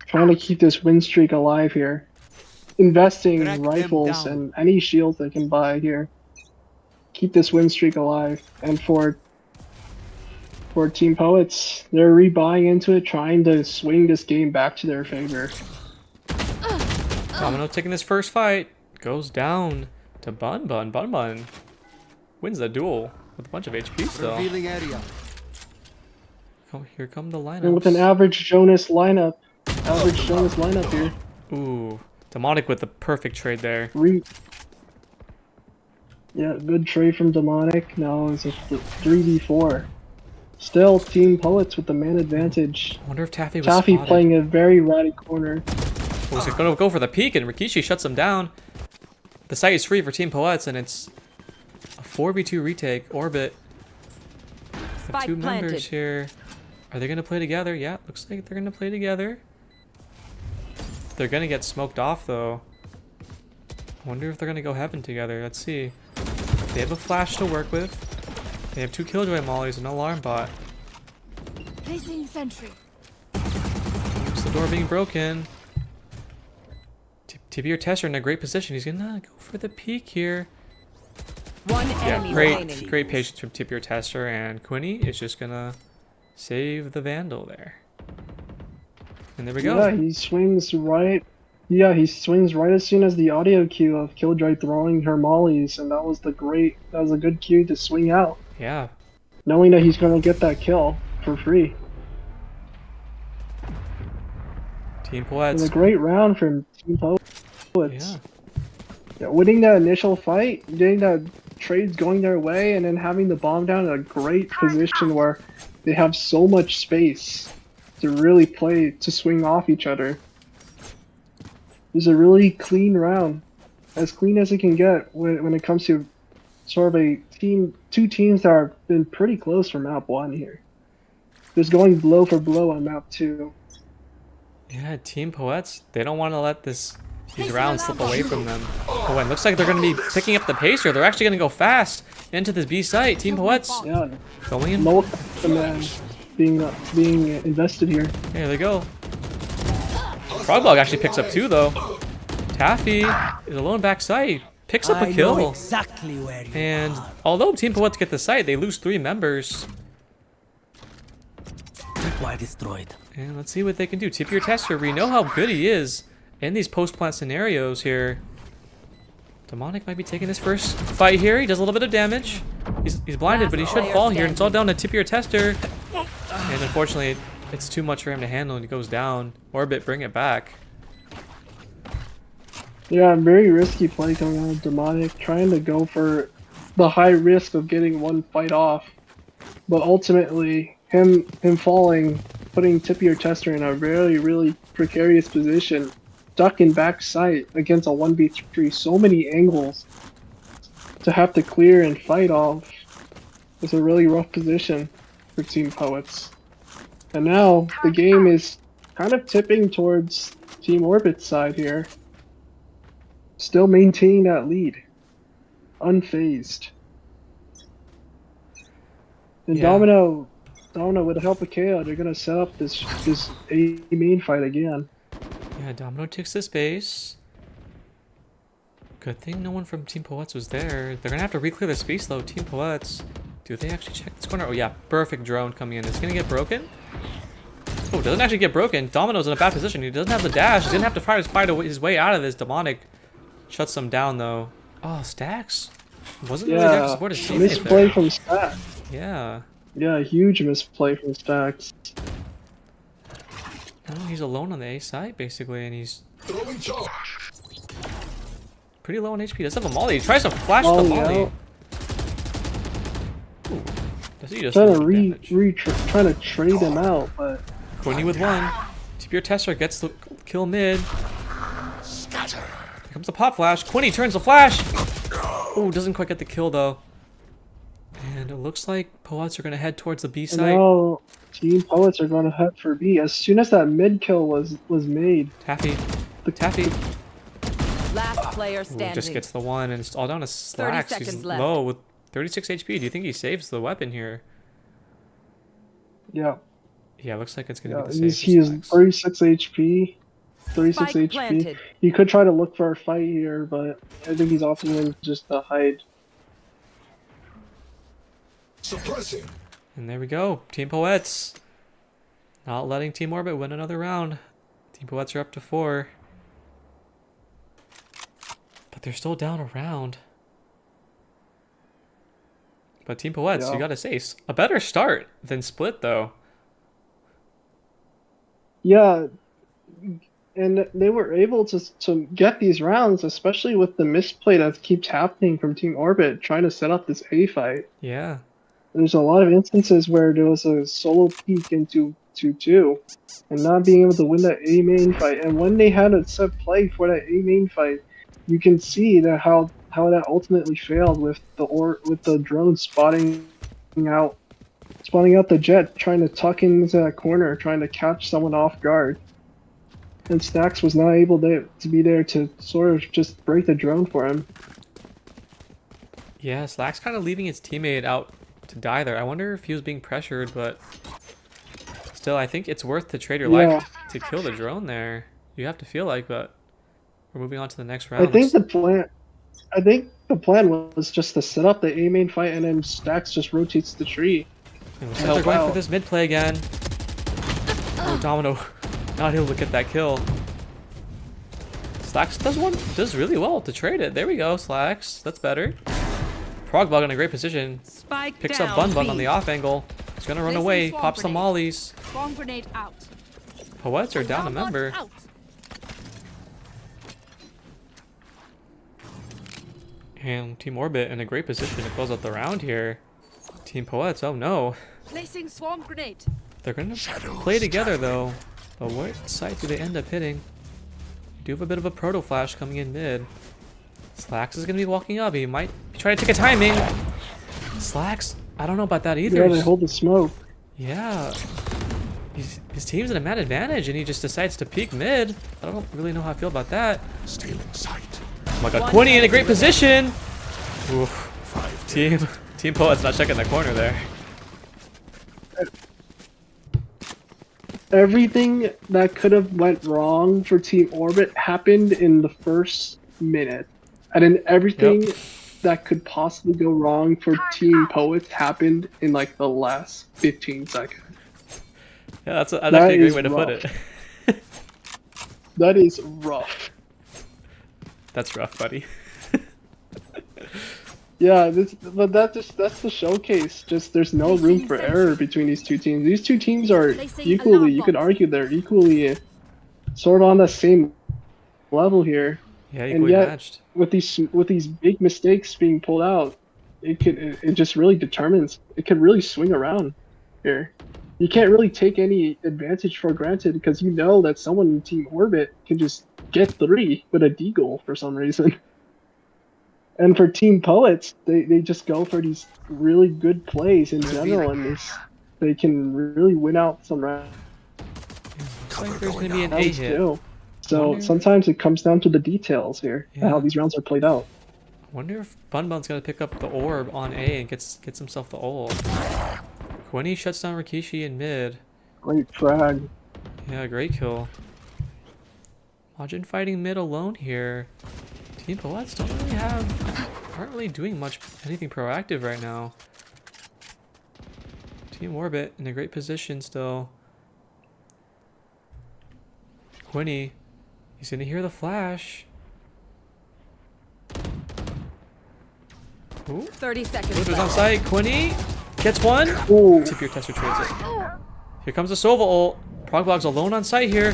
Trying to keep this win streak alive here. Investing Track in them rifles down. and any shields they can buy here. Keep this win streak alive. And for Team Poets, they're rebuying into it, trying to swing this game back to their favor. Domino taking this first fight. Goes down to Bunbun. Bunbun wins the duel with a bunch of HP still. Revealing area. Oh, here come the lineups. And with an average Jonas lineup here. Ooh, Demonic with the perfect trade there. Yeah, good trade from Demonic. Now it's a 3v4. Still Team Poets with the man advantage. I wonder if Taffy was Taffy spotted. playing a very ratty corner. Was it gonna go for the peek, and Rikishi shuts him down. The site is free for Team Poets, and it's a 4v2 retake. Orbit. Have Spike two members planted. here. Are they gonna play together? Yeah, looks like they're gonna play together. They're gonna get smoked off though. I wonder if they're gonna go heaven together. Let's see. They have a flash to work with. They have 2 Killjoy mollies and an alarm bot. Placing sentry. Keeps the door being broken. TP or Tester in a great position. He's gonna go for the peek here. One Yeah, enemy remaining. great patience from TP or Tester, and Quinny is just gonna save the Vandal there. And there we go. Yeah, he swings right. Yeah, he swings right as soon as the audio cue of Killjoy throwing her mollies, and that was a good cue to swing out, Yeah. knowing that he's gonna get that kill for free. Team It Poets. was a great round from Team Poets. Yeah. Yeah, winning that initial fight, getting that trades going their way, and then having the bomb down in a great position where they have so much space to really play to swing off each other. It was a really clean round, as clean as it can get when it comes to sort of two teams that have been pretty close for map 1 here. Just going blow for blow on map 2. Yeah, Team Poets, they don't want to let these rounds slip away from them. Oh, and looks like they're going to be picking up the pace here. They're actually going to go fast into this B site. Team Poets Yeah, going in. no command being invested here. Here they go. Frogbog actually picks up 2 though. Taffy is alone backside. Picks up a I know kill. exactly where you And are. although Team Poets get the site, they lose 3 members. Tripwire destroyed. And let's see what they can do. TP or Tester, we know how good he is in these post-plant scenarios here. Demonic might be taking his first fight here. He does a little bit of damage. He's blinded, but he should fall here. And it's all down to Tip Your Tester. And unfortunately, it's too much for him to handle, and he goes down. Orbit, bring it back. Yeah, very risky play coming out of Demonic, trying to go for the high risk of getting one fight off. But ultimately, him falling, putting Tip Your Tester in a really, really precarious position, stuck in back sight against a 1v3, so many angles to have to clear and fight off. It's a really rough position for Team Poets. And now the game is kind of tipping towards Team Orbit's side here. Still maintaining that lead. Unfazed. And Yeah. Domino, with the help of KO, they're gonna set up this A main fight again. Yeah, Domino takes this base. Good thing no one from Team Poets was there. They're gonna have to re-clear the space though. Team Poets. Do they actually check this corner? Oh yeah, perfect drone coming in. It's gonna get broken. Oh, it doesn't actually get broken. Domino's in a bad position. He doesn't have the dash. He didn't have to fight his way out of this. Demonic shuts them down though. Oh, Stacks wasn't really there to support his teammate misplay there. from Stacks. Yeah. Yeah, huge misplay from Stacks. Now he's alone on the A side basically, and he's pretty low on HP. Does have a molly. He tries to flash the molly. Out. Ooh. Does he just Trying damage? trying to trade him out, but Quinny with one. Tip Your Tester gets the kill mid. Here comes the pop flash. Quinny turns the flash. Oh, doesn't quite get the kill though. And it looks like Poets are gonna head towards the B site. now Team Poets are going to head for B. As soon as that mid kill was made, Taffy. Taffy. Last player Ooh, standing. just gets the one, and it's all down to Slacks. He's seconds left. low with 36 HP. Do you think he saves the weapon here? yeah, Yeah, looks like it's gonna yeah, be the save. he is for Slacks. 36 HP. 36 Spike HP. planted. He could try to look for a fight here, but I think he's opting in just to hide. Suppressing. And there we go. Team Poets not letting Team Orbit win another round. Team Poets are up to 4. But they're still down a round. But Team Poets, Yeah. you gotta say, a better start than Split though. Yeah, and they were able to get these rounds, especially with the misplay that keeps happening from Team Orbit trying to set up this A fight. Yeah. There's a lot of instances where there was a solo peek into 2-2 and not being able to win that A main fight. And when they had a set play for that A main fight, you can see that how that ultimately failed with the drone spotting out the jet, trying to tuck into that corner, trying to catch someone off guard. And Stacks was not able to be there to sort of just break the drone for him. Yeah, Slack's kind of leaving his teammate out to die there. I wonder if he was being pressured, but still, I think it's worth to trade your life to kill the drone there. You have to feel like, but we're moving on to the next round. I think the plan was just to set up the A main fight, and then Stacks just rotates the tree. And looks like they're going for this mid play again. Oh, Domino not able to get that kill. Slacks does really well to trade it. There we go, Slacks. That's better. Progbug in a great position. Spike Picks down up Bun Bun B. on the off angle. He's gonna run Placing away. swarm Pops the grenade. mollies. Swarm grenade out. Poets are down a member. Out. And Team Orbit in a great position to close out the round here. Team Poets, oh no. Placing swarm grenade. They're gonna play together though. But what site do they end up hitting? Do have a bit of a proto flash coming in mid. Slacks is gonna be walking up. He might be trying to take a timing. Slacks, I don't know about that either. Yeah, they hold the smoke. Yeah. His team's in a mad advantage and he just decides to peek mid. I don't really know how I feel about that. Stealing sight. Oh my god, Quinny in a great position! Oof. Team Poet's not checking the corner there. Everything that could have went wrong for Team Orbit happened in the first minute. And then everything that could possibly go wrong for Team Poets happened in like the last 15 seconds. Yeah, that's actually a great way to put rough. it. That is rough. That's rough, buddy. Yeah, but that's the showcase. Just there's no room for error between these two teams. These two teams are equally, you could argue they're equally sort of on the same level here. Yeah, And equally yet matched. with these big mistakes being pulled out, it just really determines, it could really swing around here. You can't really take any advantage for granted because you know that someone in Team Orbit can just get 3 with a deagle for some reason. And for Team Poets, they just go for these really good plays in general, and they can really win out some rounds Looks like there's gonna be an A hit. too. So Wonder- sometimes it comes down to the details here, and how Yeah. these rounds are played out. Wonder if Bunbun's gonna pick up the orb on A and gets himself the ult. Quinny shuts down Rikishi in mid. Great frag. Yeah, great kill. Majin fighting mid alone here. Team Poets aren't really doing anything proactive right now. Team Orbit in a great position still. Quinny, he's gonna hear the flash. Ooh, 30 seconds Bluko's on left. site. Quinny gets one. Ooh. Tip your tester trades it. Here comes the Sova ult. Progbog's alone on site here.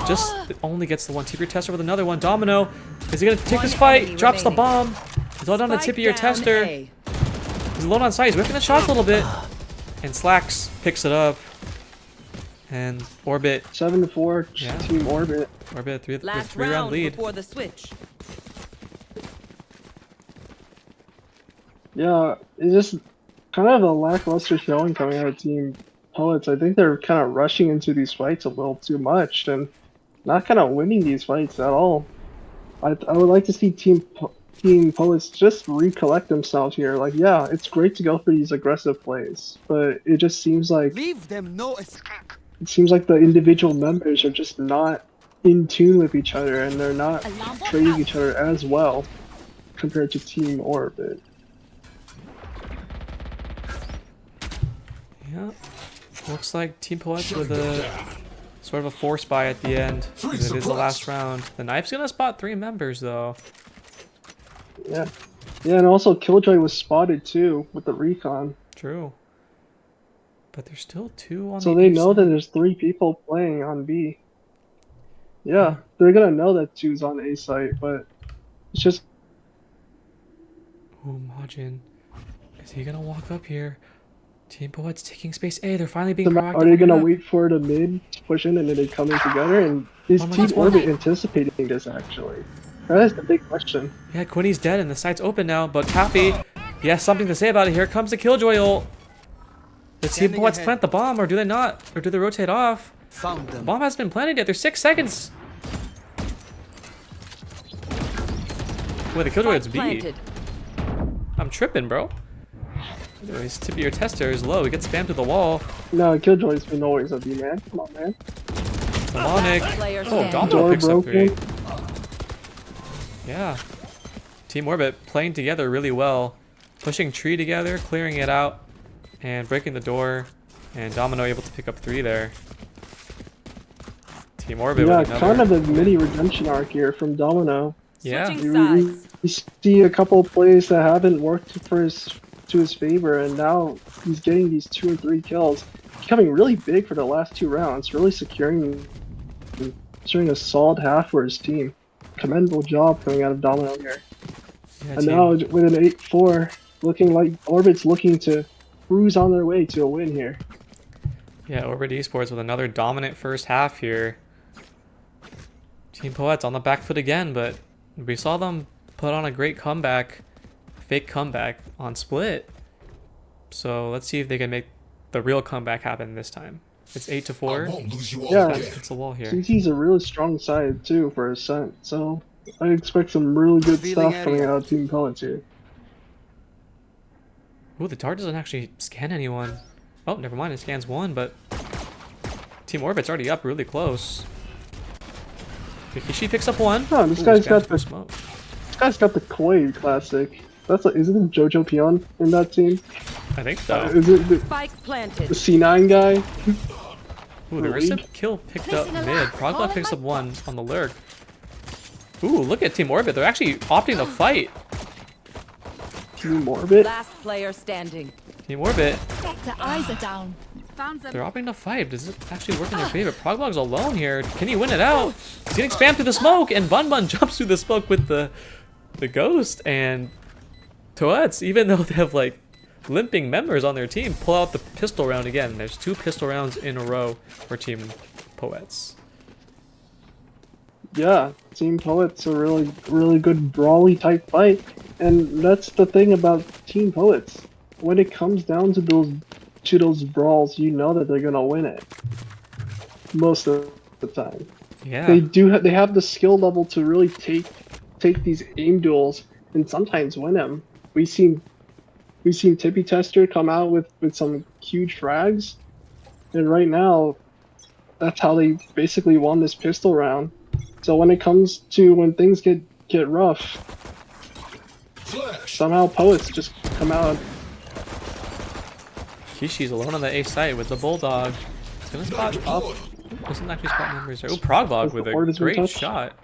Just only gets the one. Tip your tester with another one. Domino, is he gonna take this fight? enemy Drops the remaining. bomb. He's all down to Spike tip your down tester. A. He's alone on site. He's whipping the shots a little bit. And Slacks picks it up. And Orbit, 7-4, Yeah. Team Orbit. Orbit Last three round round lead. before the switch. Yeah, it's just kind of a lackluster showing coming out of Team Poets. I think they're kind of rushing into these fights a little too much and not kind of winning these fights at all. I would like to see Team Poets just recollect themselves here. Like, yeah, it's great to go for these aggressive plays, but it just seems like Leave them no escape. the individual members are just not in tune with each other, and they're not trading each other as well compared to Team Orbit. Yeah. Looks like Team Poets with a sort of a force buy at the end. Because it is the last round. The knife's gonna spot 3 members though. Yeah. Yeah, and also Killjoy was spotted too with the recon. True. But there's still 2 on So the they A know side. that there's 3 people playing on B. Yeah, they're gonna know that 2's on A site, but it's just Ooh, Majin. Is he gonna walk up here? Team Poets taking space A. They're finally being proactive. are they on gonna the map. wait for the mid to push in and then they come in together? And is Oh my Team God. Orbit anticipating this actually? That is the big question. Yeah, Quinny's dead and the site's open now, but Taffy, he has something to say about it. Here comes the Killjoy ult. Does Team Standing Poets ahead. plant the bomb or do they not? Or do they rotate off? Found The them. bomb hasn't been planted yet. There's 6 seconds. Wait, the Killjoy is Spike B. planted. I'm tripping, bro. His tip of your tester is low. He gets spammed to the wall. No, Killjoy's been always a B man. Come on, man. Demonic. Player Oh, standing. Domino Door picks up 3. broken. Yeah. Team Orbit playing together really well. Pushing tree together, clearing it out, and breaking the door. And Domino able to pick up 3 there. Team Orbit Yeah, with another. kind of a mini redemption arc here from Domino. Yeah. Switching We sides. see a couple of plays that haven't worked to his favor, and now he's getting these 2 and 3 kills, becoming really big for the last 2 rounds, really securing a solid half for his team. Commendable job coming out of Domino here. Yeah, And team- now with an 8-4, looking like Orbit's looking to cruise on their way to a win here. Yeah, Orbit Esports with another dominant first half here. Team Poets on the back foot again, but we saw them put on a great comeback, fake comeback on Split. So let's see if they can make the real comeback happen this time. It's 8-4. I won't lose you all Yeah. again. It's a wall here. CT's a really strong side too for Ascent, so I expect some really good Revealing stuff coming area. out of Team Poets here. Ooh, the dart doesn't actually scan anyone. Oh, never mind. It scans 1, but Team Orbit's already up really close. Rikishi picks up 1. Oh, this Ooh, guy's spams got through the- smoke. This guy's got the Koi classic. That's like, isn't it Jojo Pion in that team? I think so. Is it the Spike planted. C9 guy? Ooh, there is a kill picked up mid. Progla picks up 1 on the lurk. Ooh, look at Team Orbit. They're actually opting to fight. Team Orbit. Last player standing. Team Orbit, The eyes are down. Found them. they're opting to fight. Does it actually work in their favor? Progbog's alone here. Can he win it out? He's getting spammed through the smoke, and Bun Bun jumps through the smoke with the ghost. And POETS, even though they have like limping members on their team, pull out the pistol round again. There's 2 pistol rounds in a row for Team POETS. Yeah, Team Poets a really good brawly type fight, and that's the thing about Team Poets. When it comes down to those brawls, you know that they're gonna win it most of the time. Yeah. They have the skill level to really take these aim duels and sometimes win them. We've seen Tippy Tester come out with some huge frags, and right now, that's how they basically won this pistol round. So when it comes to when things get rough, Flash. somehow Poets just come out. Kishi's alone on the A site with the Bulldog. He's gonna spot up. Doesn't actually spot members there. Oh, Progbog with a great shot.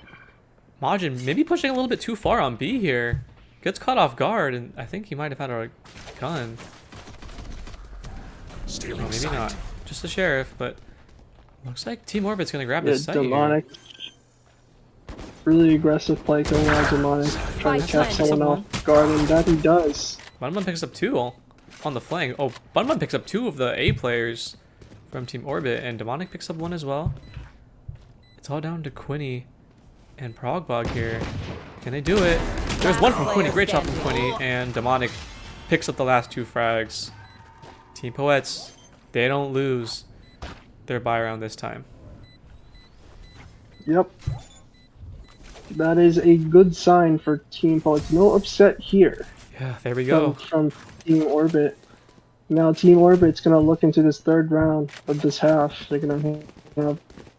Majin maybe pushing a little bit too far on B here. Gets caught off guard, and I think he might have had a gun. Stealing Oh, maybe sight. not. Just the sheriff, but looks like Team Orbit's gonna grab this site Demonic. Really aggressive play coming out of Demonic, trying to catch someone off guard, and that he does. Bun Bun picks up 2 on the flank. Oh, Bun Bun picks up 2 of the A players from Team Orbit, and Demonic picks up 1 as well. It's all down to Quinny and Progbog here. Can they do it? There's 1 from Quinny. Great shot from Quinny, and Demonic picks up the last 2 frags. Team POETS, they don't lose their buy round this time. Yep. That is a good sign for Team Poets. No upset here Yeah, there we go. from Team Orbit. Now Team Orbit's gonna look into this 3rd round of this half. They're gonna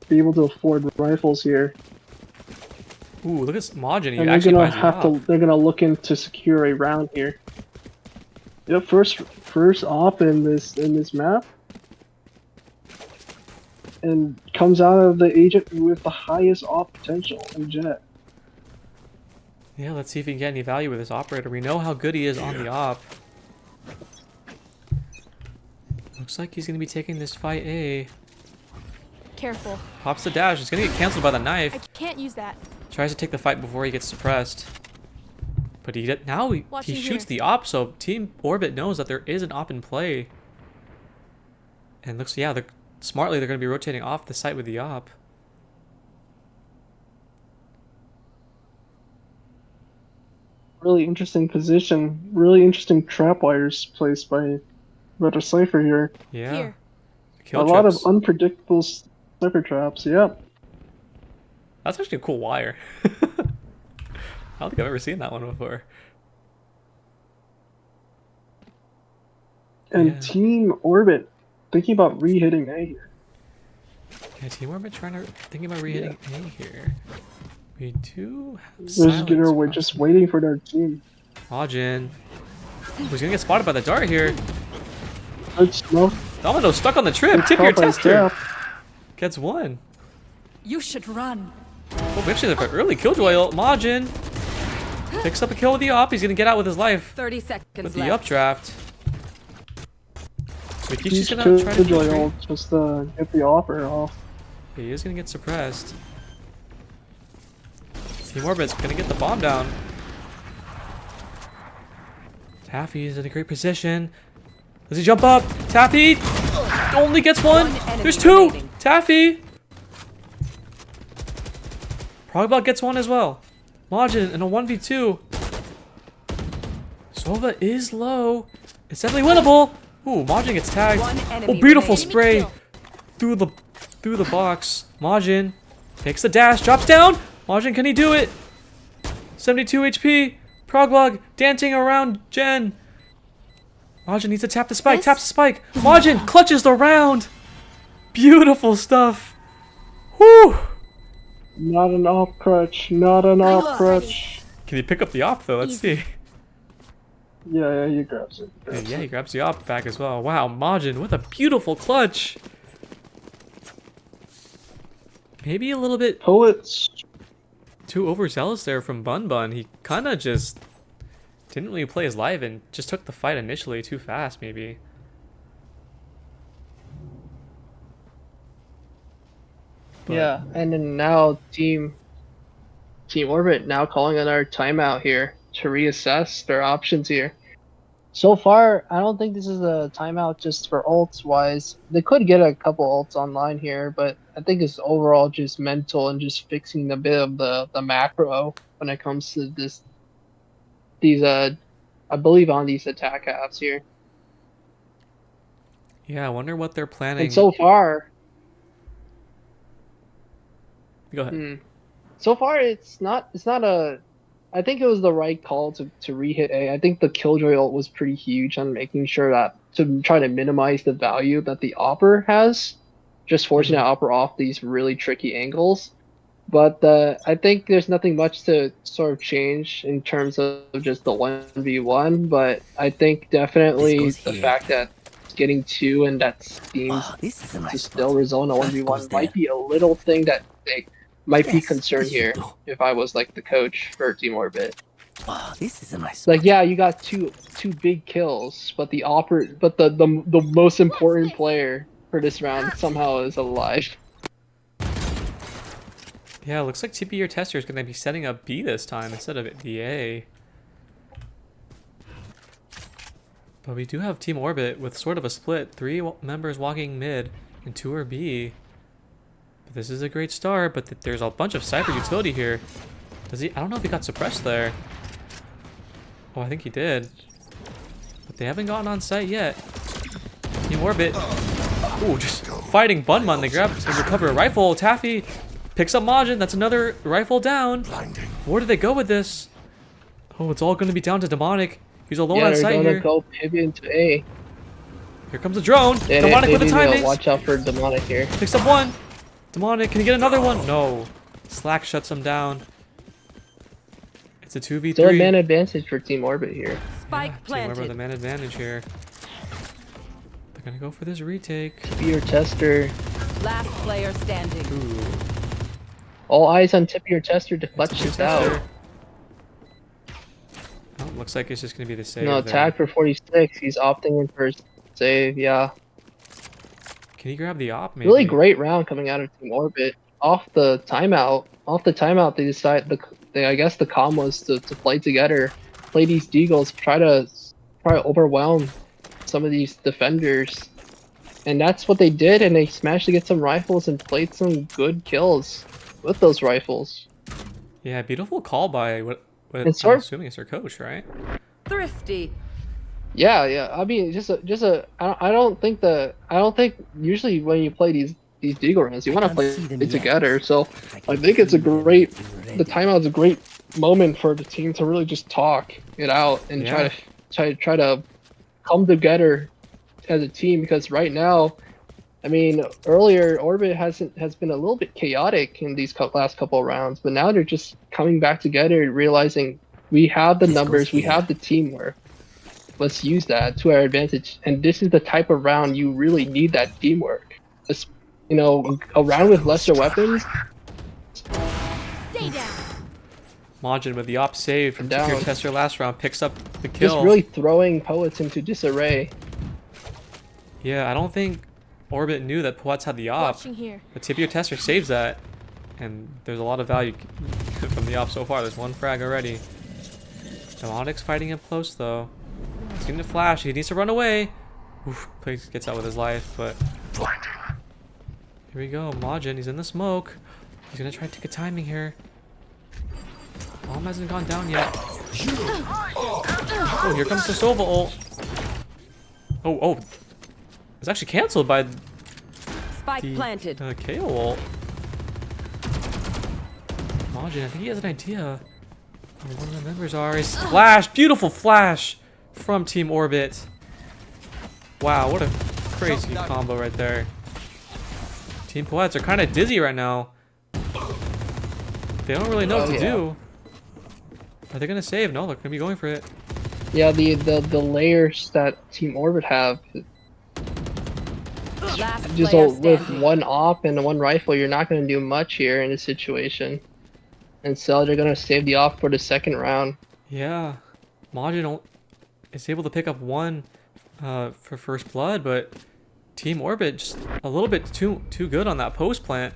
be able to afford rifles here, Ooh, look at Majin. He and they're actually gonna buys it have off. to. They're gonna look in to secure a round here. Yep, first off in this map, and comes out of the agent with the highest off potential in Jet. Yeah, let's see if he can get any value with this operator. We know how good he is on the op. Looks like he's going to be taking this fight A. Careful. Pops the dash. It's going to get canceled by the I knife. can't use that. Tries to take the fight before he gets suppressed. But now he Watching shoots here. the op, so Team Orbit knows that there is an op in play. And looks, yeah, smartly they're going to be rotating off the site with the op. Really interesting position. Really interesting trap wires placed by Better Cypher here. Yeah. Here. Kill A lot of trips. unpredictable sniper traps. Yep. That's actually a cool wire. I don't think I've ever seen that one before. And Yeah. Team Orbit thinking about re-hitting A here. Yeah, Team Orbit thinking about re-hitting A here. We do have We're silence. just waiting for their team. Majin. Who's gonna get spotted by the dart here? Good smoke. Domino stuck on the trip. Good Tip your call by tester. Steph. Gets 1. You should run. Oh, we actually have an early killjoy ult. Majin picks up a kill with the op. He's gonna get out with his life 30 seconds with the left. updraft. Mikishi's He's gonna killed try to Joy infiltrate. ult just to get the offer off. He is gonna get suppressed. Team Orbit's gonna get the bomb down. Taffy is in a great position. Does he jump up? Taffy only gets 1. One enemy There's 2. remaining. Taffy. Progbot gets 1 as well. Majin in a 1v2. Sova is low. It's definitely winnable. Ooh, Majin gets tagged. One Oh, enemy beautiful remaining. spray through the box. Majin takes the dash, drops down. Majin, can he do it? 72 HP. Proglog dancing around Jen. Majin needs to tap the spike. Taps the spike. Majin clutches the round. Beautiful stuff. Whew. Not an op crutch. Not an op crutch. Can he pick up the op though? Let's see. Yeah, he grabs it. Yeah, he grabs the op back as well. Wow, Majin with a beautiful clutch. Maybe a little bit Poets. too overzealous there from Bun Bun. He kind of just didn't really play his life and just took the fight initially too fast, maybe. But Yeah, and then now Team Orbit now calling another timeout here to reassess their options here. So far, I don't think this is a timeout just for ults wise. They could get a couple ults online here, but I think it's overall just mental and just fixing a bit of the macro when it comes to these I believe on these attack halves here. yeah, I wonder what they're planning. And so far, Go ahead. so far it's not a. I think it was the right call to re-hit A. I think the Killjoy ult was pretty huge on making sure that to try to minimize the value that the Opper has, just forcing that Opper off these really tricky angles. But I think there's nothing much to sort of change in terms of just the 1v1. But I think definitely This the goes here. fact that it's getting 2 and that seems Wow, this is a to nice still spot. result in a That 1v1 goes there. might be a little thing that they might be Yes, concerned this should here do. if I was like the coach for Team Orbit. Wow, this is a nice It's like, spot. yeah, you got two big kills, but the most important player for this round somehow is alive. Yeah, it looks like TP your tester is going to be setting up B this time instead of the A. But we do have Team Orbit with sort of a split. 3 members walking mid and 2 are B. But this is a great start, but there's a bunch of Cypher utility here. Does he? I don't know if he got suppressed there. Oh, I think he did. But they haven't gotten on site yet. Team Orbit. Ooh, just fighting Bunman. They grab and recover a rifle. Taffy picks up Majin. That's another rifle down. Blinding. Where do they go with this? Oh, it's all going to be down to Demonic. He's alone Yeah, on they're site gonna here. go pivot into A. Here comes a drone. They Demonic with the need to timings. watch out for Demonic here. Picks up one. Demonic, can he get another one? No. Slack shuts him down. It's a 2v3. Still a man advantage for Team Orbit here. Spike Team Orbit with the planted. man advantage here. They're gonna go for this retake. Be your tester. Last player standing. Ooh. All eyes on tip of your tester to clutch Tip this your tester. out. Oh, looks like it's just gonna be the save. No, there. tag for 46. He's opting in for a save. Yeah, Can he grab the op? Maybe. really great round coming out of Team Orbit. Off the timeout, they decide I guess the comm was to play together, play these deagles, try to overwhelm some of these defenders, and that's what they did. And they managed to get some rifles and played some good kills with those rifles. Yeah, beautiful call by what And I'm sort of- assuming it's their coach, right? Thrifty. Yeah. I mean, I don't think usually when you play these deagle rounds, you want to can't play see them it yet. together. So I think it's see a them great. already. The timeout's a great moment for the team to really just talk it out and Yeah. try to come together as a team, because right now, I mean, earlier Orbit has been a little bit chaotic in these last couple of rounds, but now they're just coming back together and realizing we have the This goes numbers, we here. have the teamwork. Let's use that to our advantage. And this is the type of round you really need that teamwork. A round with lesser weapons. Stay down. Majin with the op save from Down. TP Tester last round picks up the Just kill. really throwing Poets into disarray. Yeah, I don't think Orbit knew that POETS had the op. Watching here. But TP Tester saves that, and there's a lot of value from the op so far. There's one frag already. Demonic's fighting him close though. He's getting a flash. He needs to run away. Oof, Plays gets out with his life, but Blinding. here we go. Majin, he's in the smoke. He's gonna try to take a timing here. Bomb hasn't gone down yet. Oh, here comes the Sova ult. Oh. It's actually canceled by Spike the planted. KO ult. Majin, I think he has an idea where one of the members are. His flash, beautiful flash from Team Orbit. Wow, what a crazy combo right there. Team POETS are kind of dizzy right now. They don't really know what to yeah. do. Are they gonna save? No, they're gonna be going for it. Yeah, the layers that Team Orbit have, Last just player with standing. one op and one rifle, you're not going to do much here in this situation. And so they're going to save the op for the second round. Yeah. Majin is able to pick up one for first blood, but Team Orbit just a little bit too good on that post plant.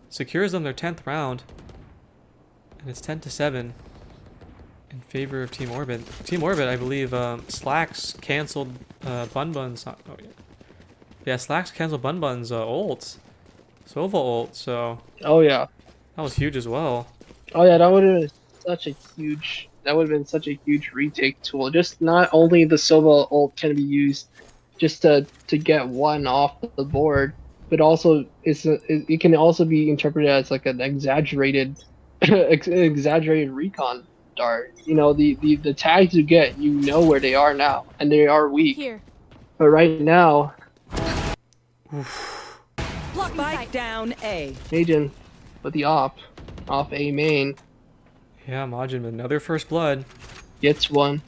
Secures them their 10th round. And it's 10-7 in favor of Team Orbit. Team Orbit, I believe, Slacks canceled Bun's. Oh, yeah. Yeah, Slacks canceled Bun's ult. Sova ult, so Oh yeah. that was huge as well. Oh yeah, that would have been such a huge. That would have been such a huge retake tool. Just not only the Sova ult can be used just to get one off the board, but also it can also be interpreted as like an exaggerated exaggerated recon dart. You know, the tags you get, you know where they are now, and they are weak. Here. But right now, Spike down A. Majin with the off A main Yeah, Majin with another first blood. gets one.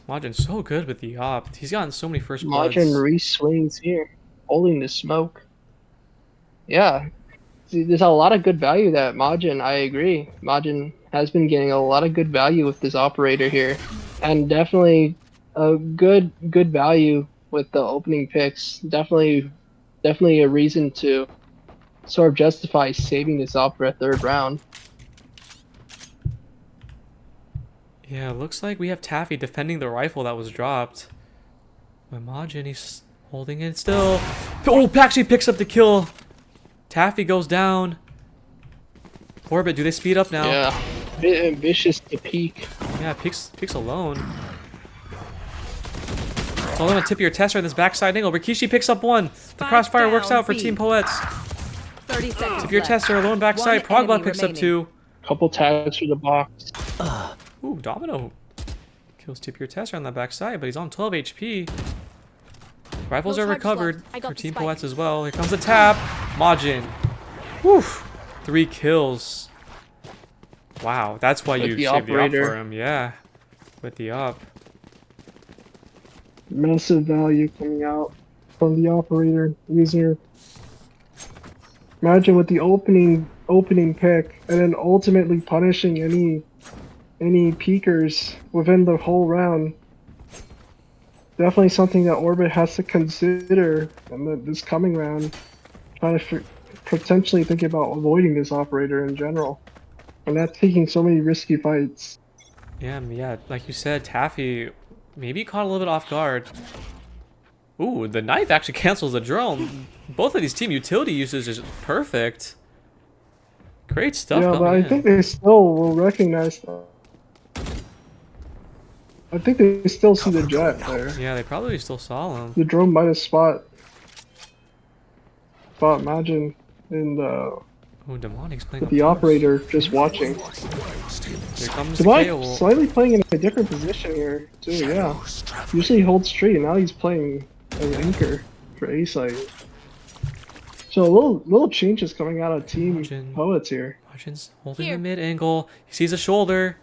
Majin's so good with the op. He's gotten so many first bloods. Majin re-swings here, holding the smoke. Yeah, see, there's a lot of good value that Majin. I agree. Majin has been getting a lot of good value with this operator here, and definitely a good value with the opening picks. Definitely a reason to sort of justify saving this opera 3rd round. Yeah, looks like we have Taffy defending the rifle that was dropped. But Majin, he's holding it still. Oh, actually picks up the kill. Taffy goes down. Orbit, do they speed up now? Yeah, a bit ambitious to peak. Yeah, peeks alone. So I'm gonna tip your tester in this backside angle. Rikishi picks up one. The crossfire works out for Team Poets. 30 seconds. Tip your left. tester alone backside. One Progba enemy picks up remaining. 2. Couple tags for the box. Ooh, Domino kills Tip your tester on the backside, but he's on 12 HP. Rifles No are charge recovered left. I got for the Team spike. Poets as well. Here comes the tap. Majin. Whew. 3 kills. Wow, that's why With you the saved the up operator. for him. Yeah, with the up. Massive value coming out from the operator user. Imagine with the opening pick, and then ultimately punishing any peekers within the whole round. Definitely something that Orbit has to consider in this coming round. Trying to potentially think about avoiding this operator in general, and not taking so many risky fights. Yeah, like you said, Taffy maybe caught a little bit off guard. Ooh, the knife actually cancels the drone. Both of these team utility uses is perfect. Great stuff Yeah, coming but I in. think they still will recognize that. I think they still see the jet there. Yeah, they probably still saw him. The drone might have spot Majin in the Ooh, Demonic's playing with up the close. operator just watching. Here comes the KO. Demonic slightly playing in a different position here too. Yeah, usually he holds straight. Now he's playing an anchor for A site. So little changes coming out of Team Majin. Poets here. Majin's holding Here. the mid angle. He sees a shoulder.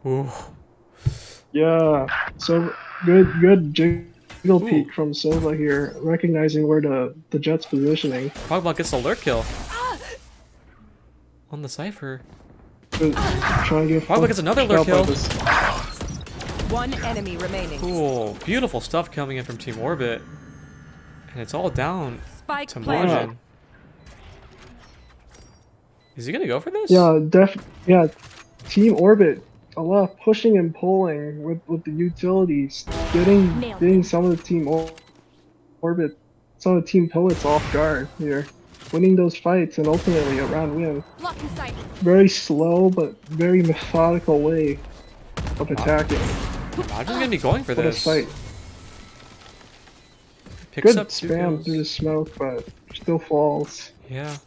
Ooh. Yeah, so good jiggle peek from Sova here, recognizing where the jet's positioning. Progba gets the lurk kill. On the Cypher. Trying to get Progba gets another lurk kill. One enemy remaining. Cool. Beautiful stuff coming in from Team Orbit. And it's all down Spike to planted. Majin. Is he gonna go for this? Yeah, Team Orbit, a lot of pushing and pulling with the utilities, getting some of the Team Orbit, some of the Team Poets off guard here, winning those fights and ultimately a round win. Block in sight. Very slow but very methodical way of attacking. Majin's gonna be going for What a this. fight! Picks Good up 2 spam kills. through the smoke, but still falls. Yeah.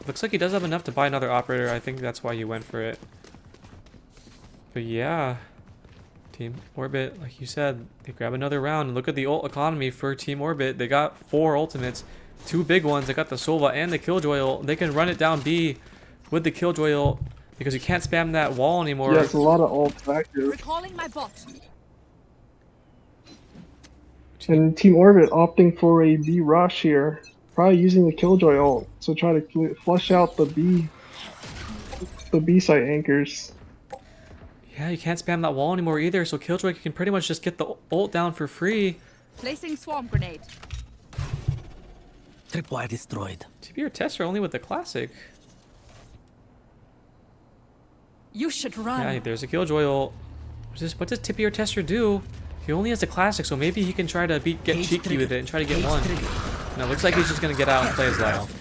Looks like he does have enough to buy another operator. I think that's why he went for it. But yeah. Team Orbit, like you said, they grab another round. And look at the ult economy for Team Orbit. They got 4 ultimates. 2 big ones. They got the Sova and the Killjoy ult. They can run it down B with the Killjoy ult because you can't spam that wall anymore. Yeah, it's a lot of ult back here. Recalling my bot. And Team Orbit opting for a B rush here, probably using the Killjoy ult to try to flush out the B site anchors. Yeah, you can't spam that wall anymore either, so Killjoy can pretty much just get the ult down for free. Placing swarm grenade. Tripwire destroyed. TP or Tester only with the classic. You should run. Yeah, there's a Killjoy ult. What does Tippy or Tester do? He only has the classic, so maybe he can try to get Cage cheeky trigger. with it and try to get Cage one. trigger. No, it looks like he's just gonna get out and play his life.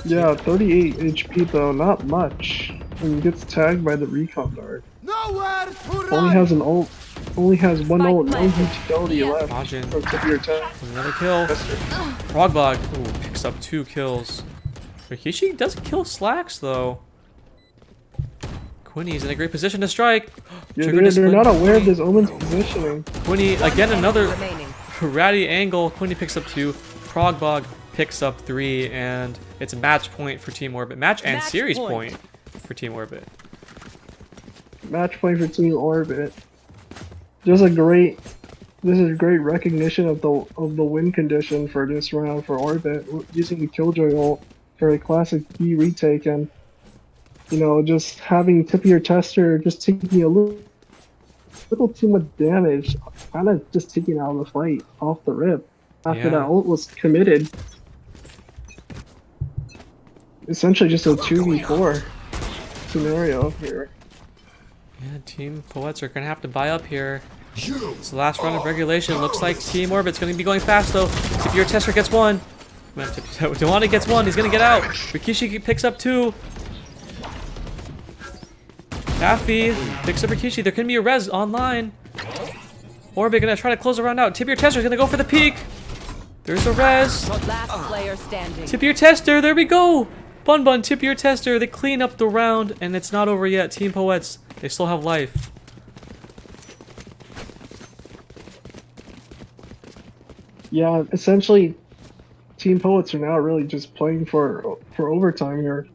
Yeah, 38 HP though, not much. And gets tagged by the recon dart. Nowhere to Only has an ult. Only has one Spike ult, no planted. utility left. Majin. From tip of your test. Another kill. Frogbog. Ooh, picks up 2 kills. Rikishi doesn't kill Slacks though. Quinny's in a great position to strike. Yeah, Trigger they're discipline. not aware of this Omen's positioning. Quinny, again another Remaining. ratty angle. Quinny picks up 2. Frogbog picks up 3, and it's a match point for Team Orbit. Match and Match series point. point for Team Orbit. Match point for Team Orbit. This is a great recognition of the win condition for this round for Orbit, using the Killjoy ult for a classic B retake, and you know, just having Tippy or Tester just taking a little too much damage, kind of just taking out of the fight off the rip after Yeah. that ult was committed. Essentially just a 2v4 scenario here. Yeah, Team Poets are gonna have to buy up here. You It's the last round of regulation. Looks like Team Orbit's gonna be going fast though. If your Tester gets 1. Dewani gets 1. He's gonna get out. Rikishi picks up 2. Taffy picks up Rikishi. There can be a res online. Orbit gonna try to close the round out. Tip your Tester's gonna go for the peak. There's a res. Last player standing. Tip your Tester. There we go. Bun tip your Tester. They clean up the round, and it's not over yet. Team Poets, they still have life. Yeah, essentially, Team Poets are now really just playing for overtime here.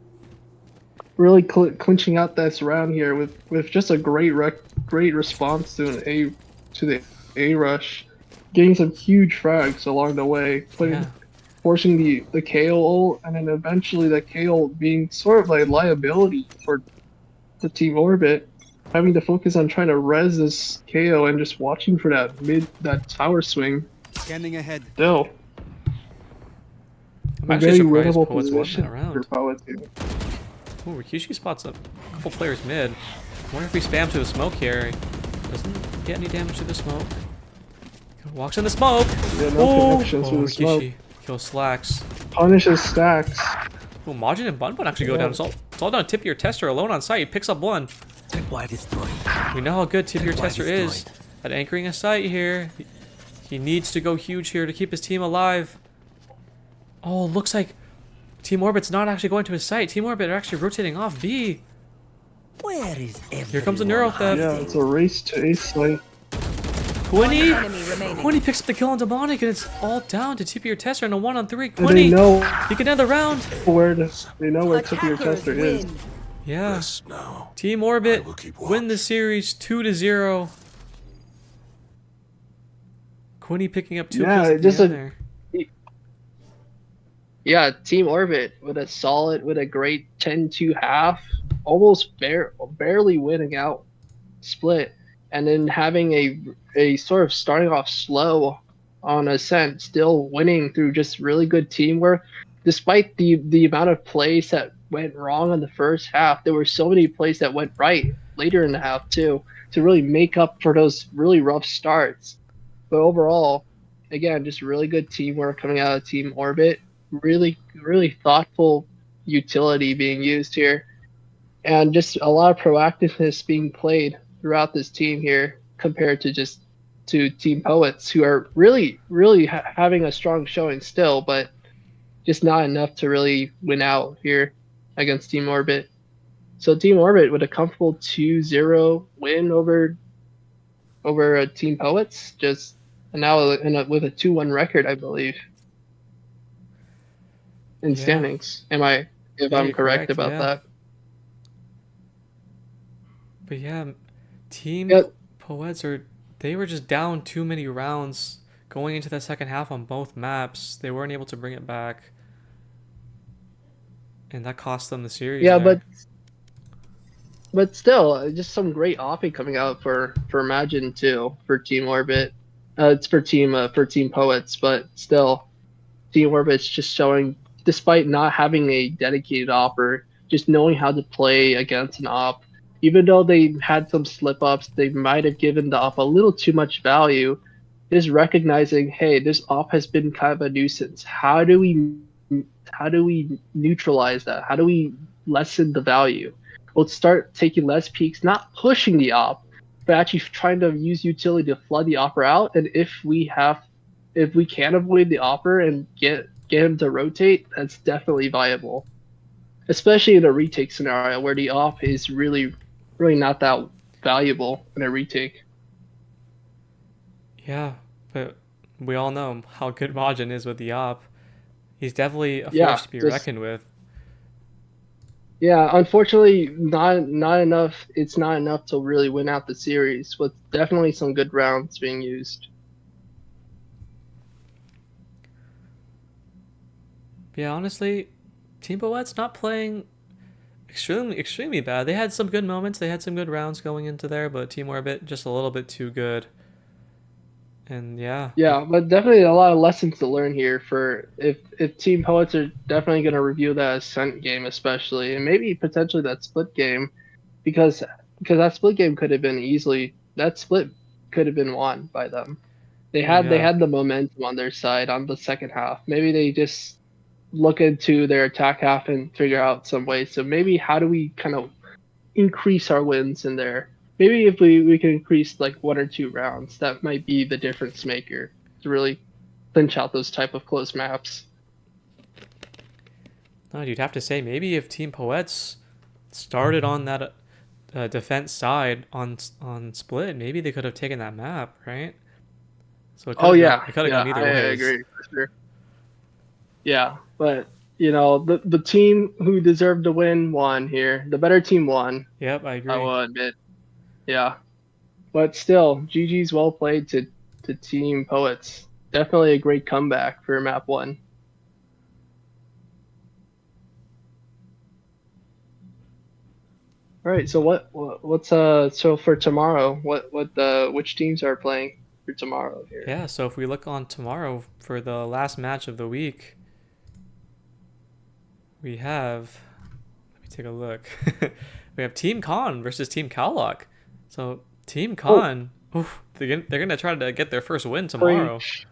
Really clinching out this round here with just a great response to the A rush, getting some huge frags along the way, forcing the KO ult, and then eventually the KO being sort of like a liability for the Team Orbit, having to focus on trying to res this KO and just watching for that tower swing. Scanning ahead. Still, I'm a actually very surprised winnable Poets won position that round. for Poets here. Ooh, Rikishi spots a couple players mid. Wonder if we spam to the smoke here. Doesn't get any damage to the smoke. Walks in the smoke. Yeah, no connections Oh, to the smoke. Rikishi kills Slacks. Punishes stacks. Oh, Majin and Bun actually go down. It's all down. Tip your Tester alone on site. He picks up 1. Tripwire destroyed. We know how good Tip your Tripwire Tester is destroyed. at anchoring a site here. He needs to go huge here to keep his team alive. Oh, looks like Team Orbit's not actually going to his site. Team Orbit are actually rotating off B. Where is Here comes the everyone Neuro Theft. Yeah, it's a race to ace site. Quinny! Enemy remaining. Quinny picks up the kill on Demonic, and it's all down to TP or Tester and a 1-on-3. And they Quinny! know He can end the round! where Tippy or Attackers Tester is. win. Yeah. rest now. Team Orbit I will keep win the watch. series 2-0. Quinny picking up 2 Yeah, kills at the just end a- there. Yeah, Team Orbit with a great 10-2 half, almost barely winning out split, and then having a sort of starting off slow on Ascent, still winning through just really good teamwork. Despite the amount of plays that went wrong in the first half, there were so many plays that went right later in the half too, to really make up for those really rough starts. But overall, again, just really good teamwork coming out of Team Orbit. Really thoughtful utility being used here, and just a lot of proactiveness being played throughout this team here compared to Team Poets, who are really having a strong showing still, but just not enough to really win out here against Team Orbit. So Team Orbit with a comfortable 2-0 win over Team Poets, just now with a 2-1 record, I believe, in Yeah. standings. If Yeah, I'm you're correct about yeah. that. But yeah, Team Yep. Poets they were just down too many rounds going into the second half on both maps. They weren't able to bring it back, and that cost them the series. Yeah, there. But still, just some great opping coming out for Imagine too for Team Orbit. It's for Team Poets, but still, Team Orbit's just showing, despite not having a dedicated opper, just knowing how to play against an op. Even though they had some slip ups, they might have given the op a little too much value. Just recognizing, hey, this op has been kind of a nuisance. How do we neutralize that? How do we lessen the value? We'll start taking less peaks, not pushing the op, but actually trying to use utility to flood the opera out. And if we can avoid the opera and get him to rotate, that's definitely viable. Especially in a retake scenario where the op is really not that valuable in a retake. Yeah, but we all know how good Majin is with the op. He's definitely a Yeah, force to be just reckoned with. yeah, unfortunately, not enough. It's not enough to really win out the series. With definitely some good rounds being used. Yeah, honestly, Team Poet's not playing extremely bad. They had some good moments. They had some good rounds going into there, but Team Orbit just a little bit too good. And yeah, Yeah, but definitely a lot of lessons to learn here for if Team Poets are definitely going to review that Ascent game especially, and maybe potentially that split game, because that split game could have been easily that split could have been won by them. oh They yeah, had the momentum on their side on the second half. Maybe they just look into their attack half and figure out some ways. So maybe how do we kind of increase our wins in there? Maybe if we can increase like 1 or 2 rounds, that might be the difference maker to really clinch out those type of close maps. no, you'd have to say maybe if Team Poets started on that defense side on split, maybe they could have taken that map, right? So Oh yeah, it could have yeah, gone I either ways. agree for sure. Yeah, but the team who deserved to win won here. The better team won. Yep, I I agree. will admit. Yeah, but still, GG's well played to Team Poets. Definitely a great comeback for map one. All right, so what's so for tomorrow? Which teams are playing for tomorrow here? Yeah, so if we look on tomorrow for the last match of the week, we have, let me take a look. We have Team Con versus Team Cowlock. So Team Oh, Con, oof, they're gonna try to get their first win tomorrow. Preach,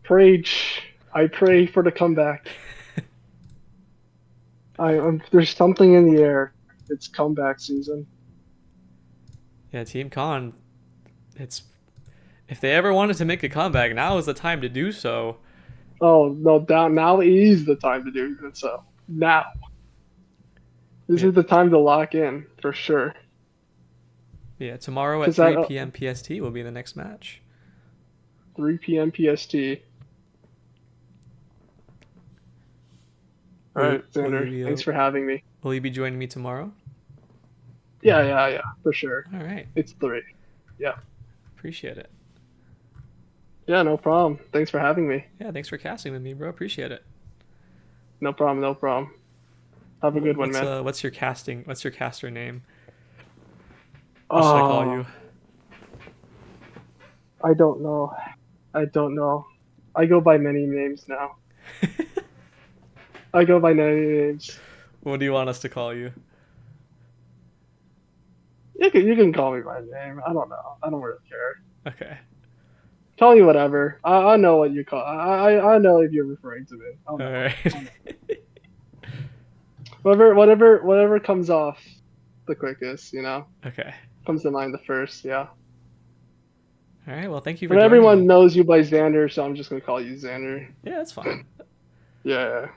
preach. I pray for the comeback. There's something in the air. It's comeback season. Yeah, Team Con, it's if they ever wanted to make a comeback, now is the time to do so. Oh no, now is the time to do it. So now, this Yeah, is the time to lock in for sure. yeah. Tomorrow at Because at 3 p.m. PST will be the next match. 3 p.m. PST. All Will right, Xander. Thanks for having me. will you be joining me tomorrow? Yeah, for sure. All right, It's 3. Yeah. appreciate it. Yeah, no problem. Thanks for having me. Yeah, thanks for casting with me, bro. Appreciate it. No problem, no problem. Have a good one, man. What's your casting? What's your caster name? What should I call Oh, you? I don't know. I don't know. I go by many names now. I go by many names. What do you want us to call you? You can call me by name. I don't know. I don't really care. Okay. Call me whatever. I know what you call. I know if you're referring to me. I don't All know. right. Whatever comes off the quickest, Okay. comes to mind the first. Yeah. All right. Well, thank you for But joining everyone me. knows you by Xander, so I'm just gonna call you Xander. Yeah, that's fine. Yeah.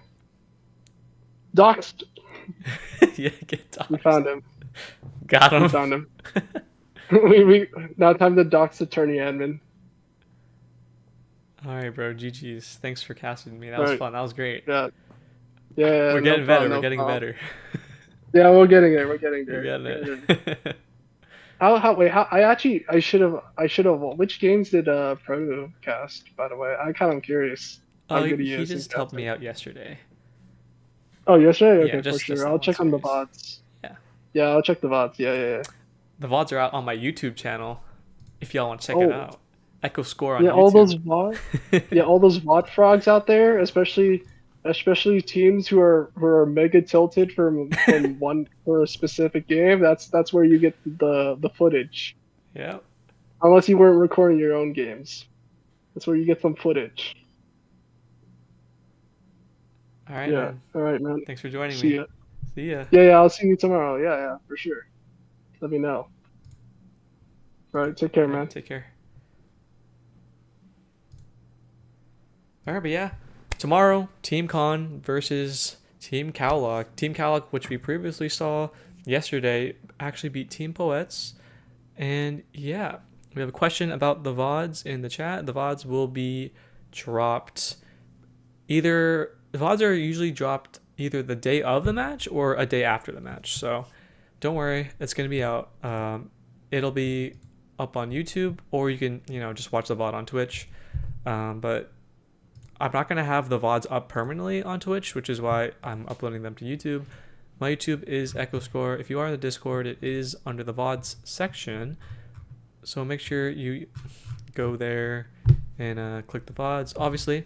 Doxed. Yeah, get We doxxed. found him. Got We him. found him. we now time to dox attorney admin. All right, bro. GG's. Thanks for casting me. That was Right. fun. That was great. Yeah. Yeah. We're No getting better. problem, We're no getting problem. better. Yeah, we're getting there. We're getting We're there. getting it. How I should have which games did Proto cast, by the way? I kind of curious how Oh, good he he is in just helped casting. me out yesterday. Oh, yesterday? Yeah, Okay, for just sure. that I'll one check on the series. bots. Yeah. Yeah, I'll check the VODs. Yeah. The VODs are out on my YouTube channel if y'all want to check it Oh, out. Echo Score on yeah, all those YouTube. VOD, yeah, all those VOD frogs out there, especially teams who are mega tilted from one for a specific game. That's where you get the footage. Yeah. Unless you weren't recording your own games, that's where you get some footage. All right, Yeah. man. All right, man. Thanks for joining See me. ya. See ya. Yeah, I'll see you tomorrow. Yeah, for sure. Let me know. All right, take care, All right, man. take care. All right, but yeah, tomorrow Team Con versus Team Cowlock. Team Cowlock, which we previously saw yesterday, actually beat Team Poets. And yeah, we have a question about the VODs in the chat. The VODs will be dropped either, the VODs are usually dropped either the day of the match or a day after the match. So don't worry, it's going to be out. It'll be up on YouTube, or you can, just watch the VOD on Twitch. But I'm not going to have the VODs up permanently on Twitch, which is why I'm uploading them to YouTube. My YouTube is Echo Score. If you are in the Discord, it is under the VODs section. So make sure you go there and click the VODs. Obviously,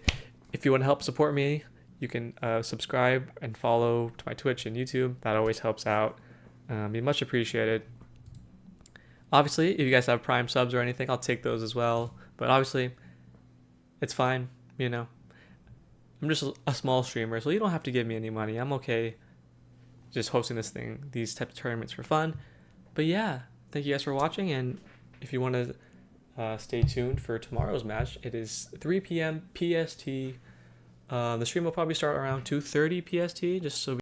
if you want to help support me, you can subscribe and follow to my Twitch and YouTube. That always helps out. Be much appreciated. Obviously, if you guys have Prime subs or anything, I'll take those as well. But obviously, it's fine, I'm just a small streamer, so you don't have to give me any money. I'm okay just hosting these types of tournaments for fun. But yeah, thank you guys for watching, and if you want to stay tuned for tomorrow's match, it is 3 p.m. PST. The stream will probably start around 2:30 PST, just so